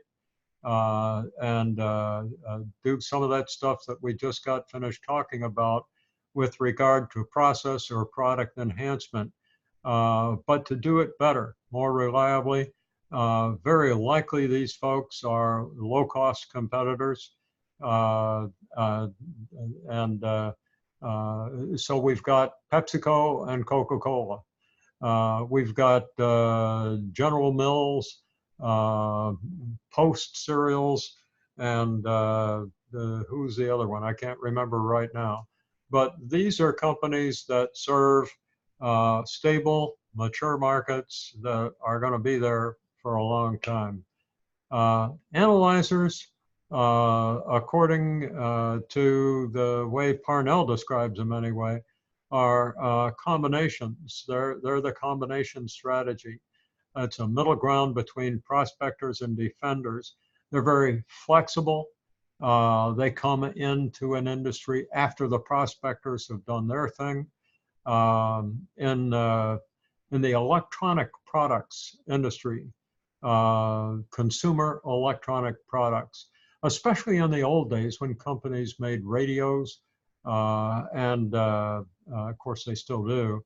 and do some of that stuff that we just got finished talking about with regard to process or product enhancement, but to do it better, more reliably. Very likely these folks are low-cost competitors. So we've got PepsiCo and Coca-Cola. We've got General Mills, Post cereals, and who's the other one? I can't remember right now. But these are companies that serve stable, mature markets that are going to be there for a long time. Analyzers, according to the way Parnell describes them anyway, are combinations. They're the combination strategy. It's a middle ground between prospectors and defenders. They're very flexible. They come into an industry after the prospectors have done their thing. In the electronic products industry, consumer electronic products, especially in the old days when companies made radios, and of course they still do,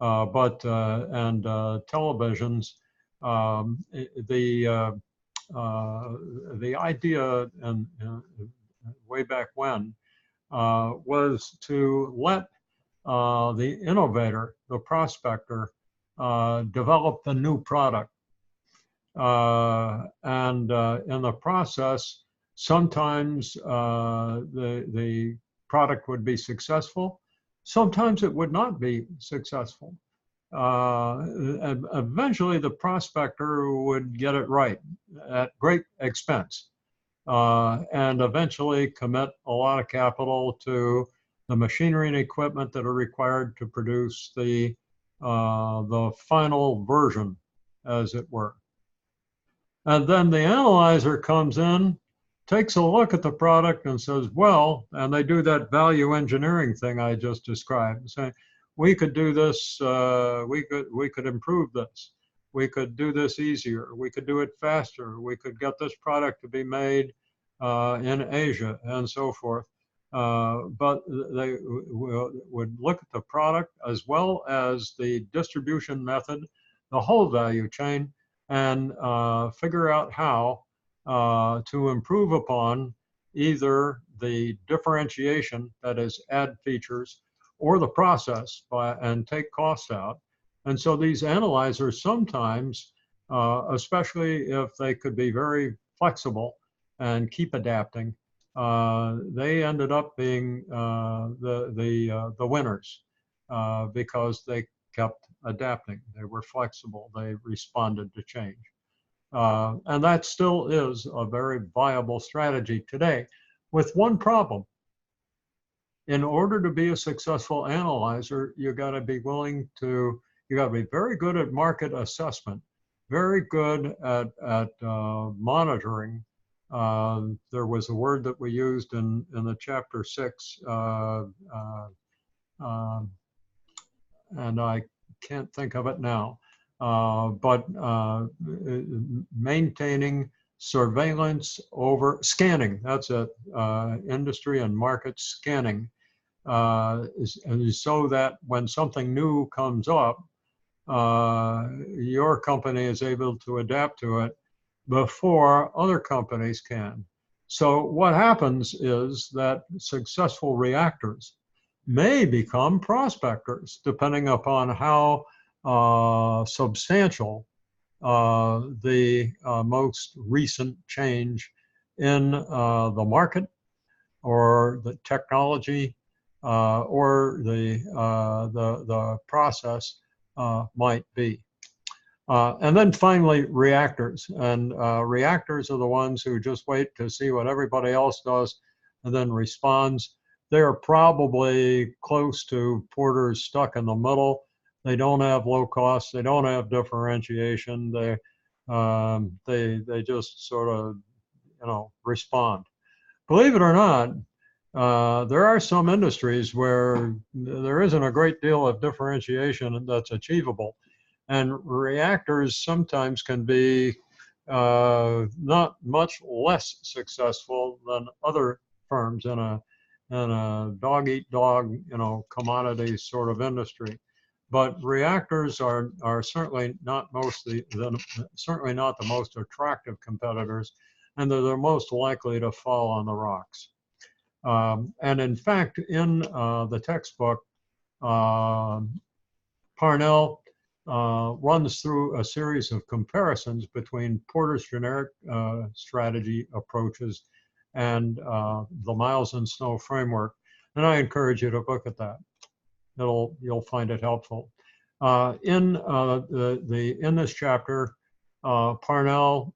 and televisions. The idea, and way back when, was to let the innovator, the prospector, develop the new product. And in the process, sometimes the product would be successful, sometimes it would not be successful. Eventually, the prospector would get it right at great expense, and eventually commit a lot of capital to the machinery and equipment that are required to produce the final version, as it were. And then the analyzer comes in, takes a look at the product and says, well, and they do that value engineering thing I just described, saying, we could do this, we could improve this, we could do this easier, we could do it faster, we could get this product to be made in Asia, and so forth. But they would look at the product as well as the distribution method, the whole value chain, and figure out how to improve upon either the differentiation, that is, add features, or the process and take costs out. And so these analyzers sometimes, especially if they could be very flexible and keep adapting, they ended up being the winners because they kept adapting. They were flexible. They responded to change. And that still is a very viable strategy today, with one problem. In order to be a successful analyzer, you got to be willing to, you got to be very good at market assessment, very good at monitoring. There was a word that we used in the chapter 6, and I can't think of it now, but maintaining surveillance over scanning, that's it, industry and market scanning, and so that when something new comes up, your company is able to adapt to it before other companies can. So what happens is that successful reactors may become prospectors, depending upon how substantial the most recent change in the market, or the technology, or the process might be. And then finally, reactors. And reactors are the ones who just wait to see what everybody else does and then responds. They're probably close to Porter's stuck in the middle. They don't have low costs. They don't have differentiation. They just sort of, respond. Believe it or not, there are some industries where there isn't a great deal of differentiation that's achievable, and reactors sometimes can be not much less successful than other firms in a dog-eat-dog, commodity sort of industry. But reactors are certainly not certainly not the most attractive competitors, and they're the most likely to fall on the rocks. And in fact, in the textbook, Parnell runs through a series of comparisons between Porter's generic strategy approaches and the Miles and Snow framework, and I encourage you to look at that. You'll find it helpful. In this chapter, Parnell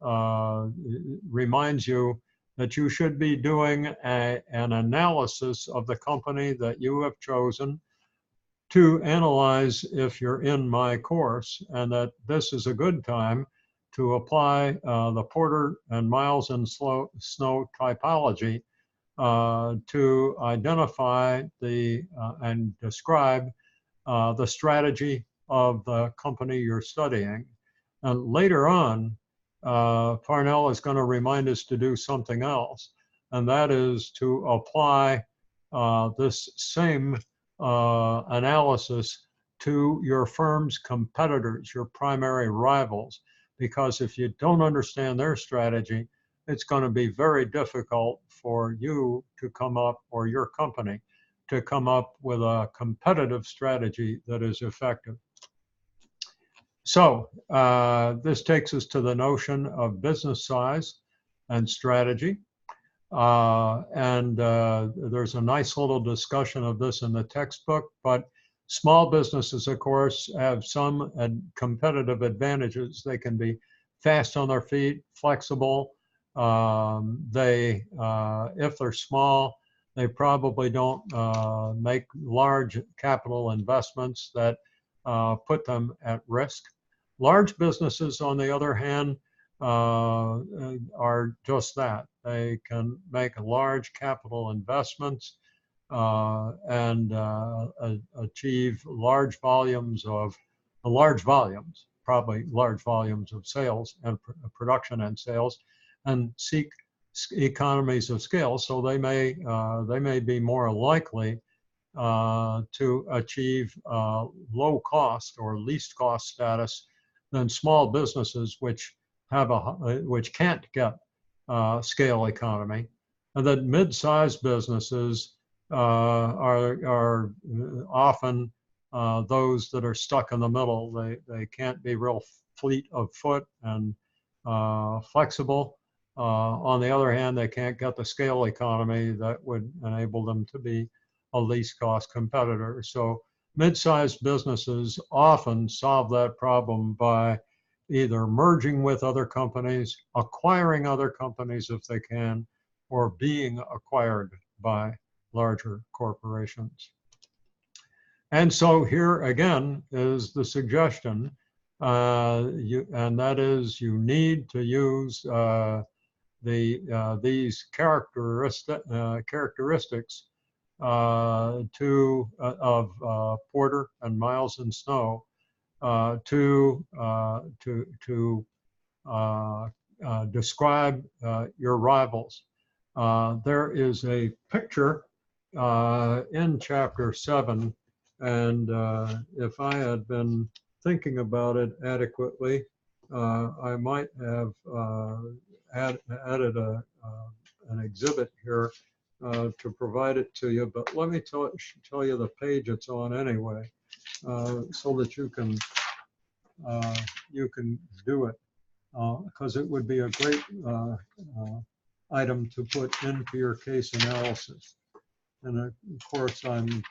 reminds you that you should be doing an analysis of the company that you have chosen to analyze if you're in my course, and that this is a good time to apply the Porter and Miles and Snow typology to identify and describe the strategy of the company you're studying. And later on, Parnell is going to remind us to do something else. and that is to apply this same analysis to your firm's competitors, your primary rivals, because if you don't understand their strategy, it's going to be very difficult for you to come up, or your company, to come up with a competitive strategy that is effective. So this takes us to the notion of business size and strategy. There's a nice little discussion of this in the textbook, but small businesses, of course, have some competitive advantages. They can be fast on their feet, flexible. If they're small, they probably don't make large capital investments that put them at risk. Large businesses, on the other hand, are just that. They can make large capital investments and achieve large volumes, probably large volumes of sales and production and sales, and seek economies of scale. So they may be more likely to achieve low cost or least cost status than small businesses, which can't get scale economy. And then mid-sized businesses are often those that are stuck in the middle. They can't be real fleet of foot and flexible. On the other hand, they can't get the scale economy that would enable them to be a least cost competitor. So mid-sized businesses often solve that problem by either merging with other companies, acquiring other companies if they can, or being acquired by larger corporations. And so here again is the suggestion, and that is you need to use these characteristics of Porter and Miles and Snow to describe your rivals. There is a picture in Chapter 7, and if I had been thinking about it adequately, I might have added an exhibit here to provide it to you, but let me tell you the page it's on anyway, so that you can do it, because it would be a great item to put into your case analysis. And of course, I'm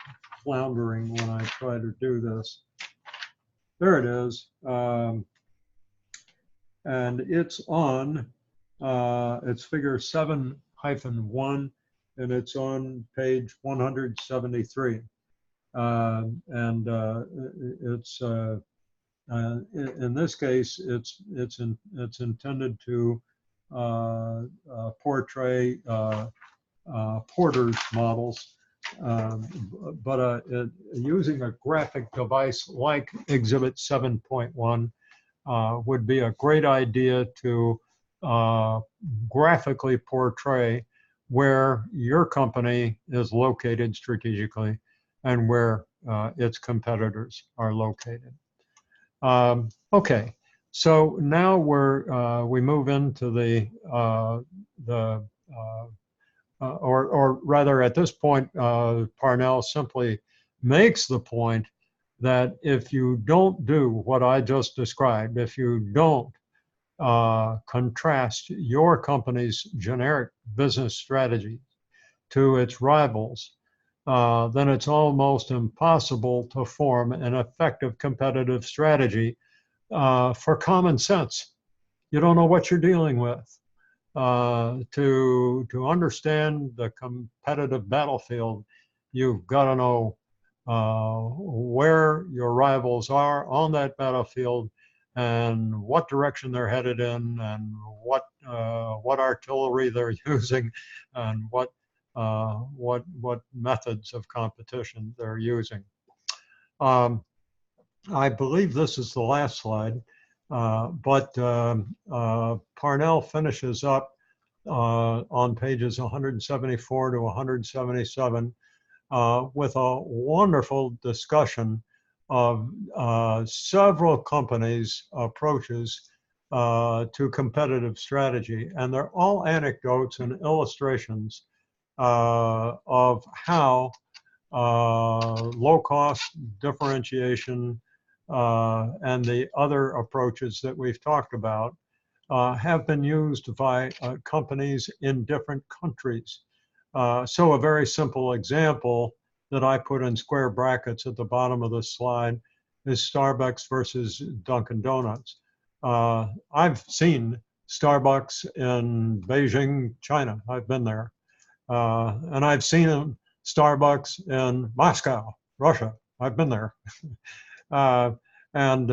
floundering when I try to do this. There it is, and it's on. It's figure 7-1, and it's on page 173. It's in this case, it's intended to portray Porter's models, but using a graphic device like Exhibit 7.1 would be a great idea to graphically portray where your company is located strategically and where its competitors are located. Okay, so now we move into or rather at this point, Parnell simply makes the point that if you don't do what I just described, if you don't contrast your company's generic business strategy to its rivals, then it's almost impossible to form an effective competitive strategy for common sense. You don't know what you're dealing with. To understand the competitive battlefield, you've got to know where your rivals are on that battlefield and what direction they're headed in, and what artillery they're using, and what methods of competition they're using. I believe this is the last slide, but Parnell finishes up on pages 174 to 177 with a wonderful discussion of several companies' approaches to competitive strategy. And they're all anecdotes and illustrations of how low cost differentiation and the other approaches that we've talked about have been used by companies in different countries. So a very simple example that I put in square brackets at the bottom of the slide is Starbucks versus Dunkin' Donuts. I've seen Starbucks in Beijing, China. I've been there. And I've seen Starbucks in Moscow, Russia. I've been there. And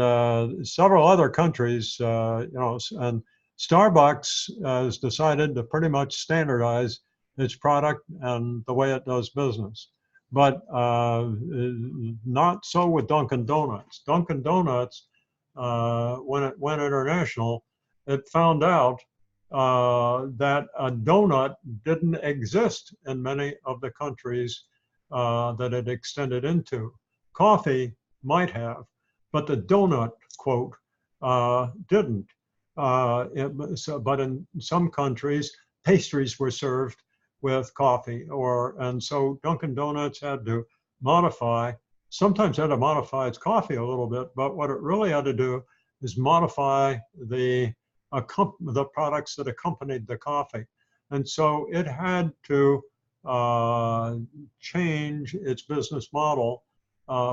several other countries, and Starbucks has decided to pretty much standardize its product and the way it does business. But not so with Dunkin' Donuts. Dunkin' Donuts, when it went international, it found out that a donut didn't exist in many of the countries that it extended into. Coffee might have, but the donut, quote, didn't. But in some countries, pastries were served with coffee, and so Dunkin' Donuts had to modify, sometimes had to modify its coffee a little bit, but what it really had to do is modify the products that accompanied the coffee. And so it had to change its business model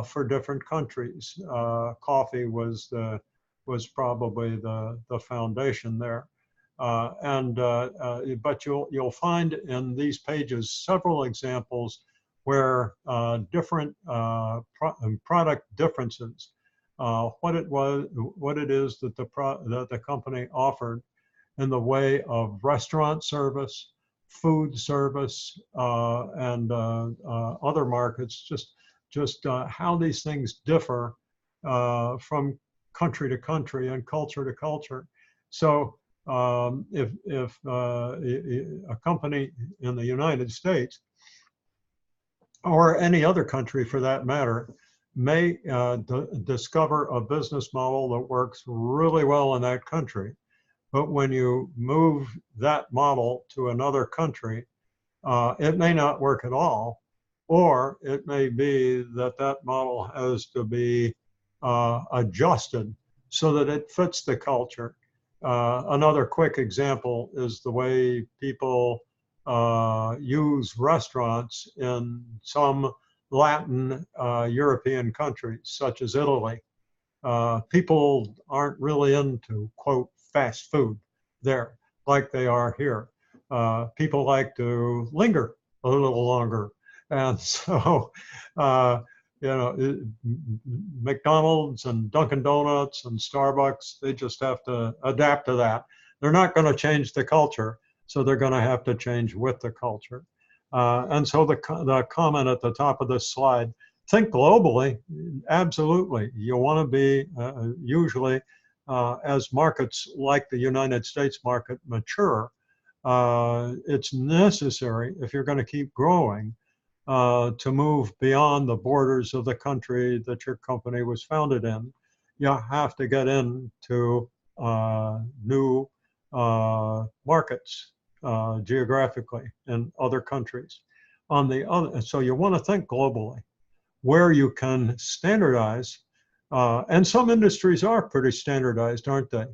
for different countries. Coffee was probably the foundation there. But you'll find in these pages several examples where different product differences, what it is that the company offered in the way of restaurant service, food service, and other markets, just how these things differ from country to country and culture to culture. So if a company in the United States, or any other country for that matter, may discover a business model that works really well in that country, but when you move that model to another country, it may not work at all, or it may be that that model has to be adjusted so that it fits the culture. Another quick example is the way people use restaurants in some Latin European countries, such as Italy. People aren't really into, quote, fast food there like they are here. People like to linger a little longer. And so, McDonald's and Dunkin' Donuts and Starbucks, they just have to adapt to that. They're not going to change the culture, so they're going to have to change with the culture. And so the comment at the top of this slide, think globally, absolutely. You want to be usually, as markets like the United States market mature, it's necessary if you're going to keep growing to move beyond the borders of the country that your company was founded in. You have to get into new markets geographically in other countries. So you want to think globally, where you can standardize, and some industries are pretty standardized, aren't they?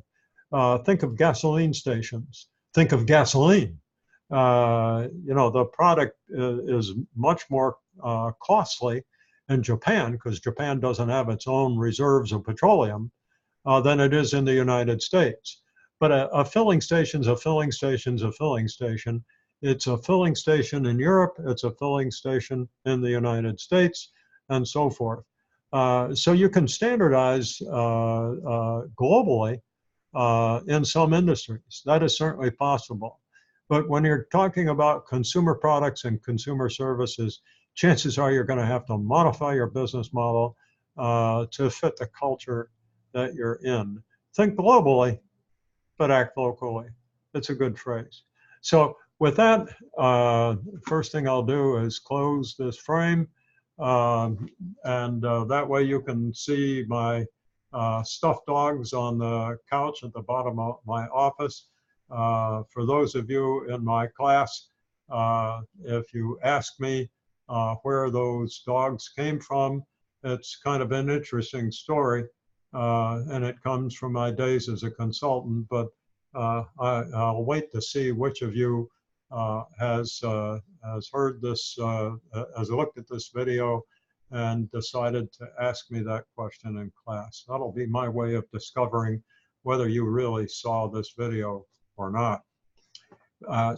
Think of gasoline stations. Think of gasoline. The product is much more costly in Japan, because Japan doesn't have its own reserves of petroleum, than it is in the United States. But a filling station is a filling station is a filling station. It's a filling station in Europe, it's a filling station in the United States, and so forth. So you can standardize globally in some industries. That is certainly possible. But when you're talking about consumer products and consumer services, chances are you're going to have to modify your business model to fit the culture that you're in. Think globally, but act locally. It's a good phrase. So with that, first thing I'll do is close this frame. And that way you can see my stuffed dogs on the couch at the bottom of my office. For those of you in my class, if you ask me where those dogs came from, it's kind of an interesting story. And it comes from my days as a consultant, but I'll wait to see which of you has heard this, has looked at this video and decided to ask me that question in class. That'll be my way of discovering whether you really saw this video or not.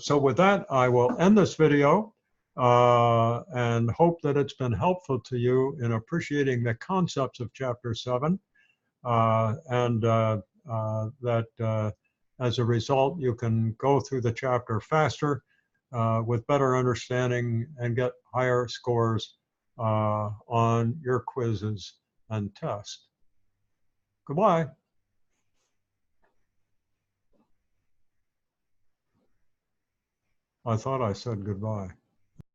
So with that, I will end this video and hope that it's been helpful to you in appreciating the concepts of Chapter 7 and that as a result, you can go through the chapter faster with better understanding and get higher scores on your quizzes and tests. Goodbye. I thought I said goodbye.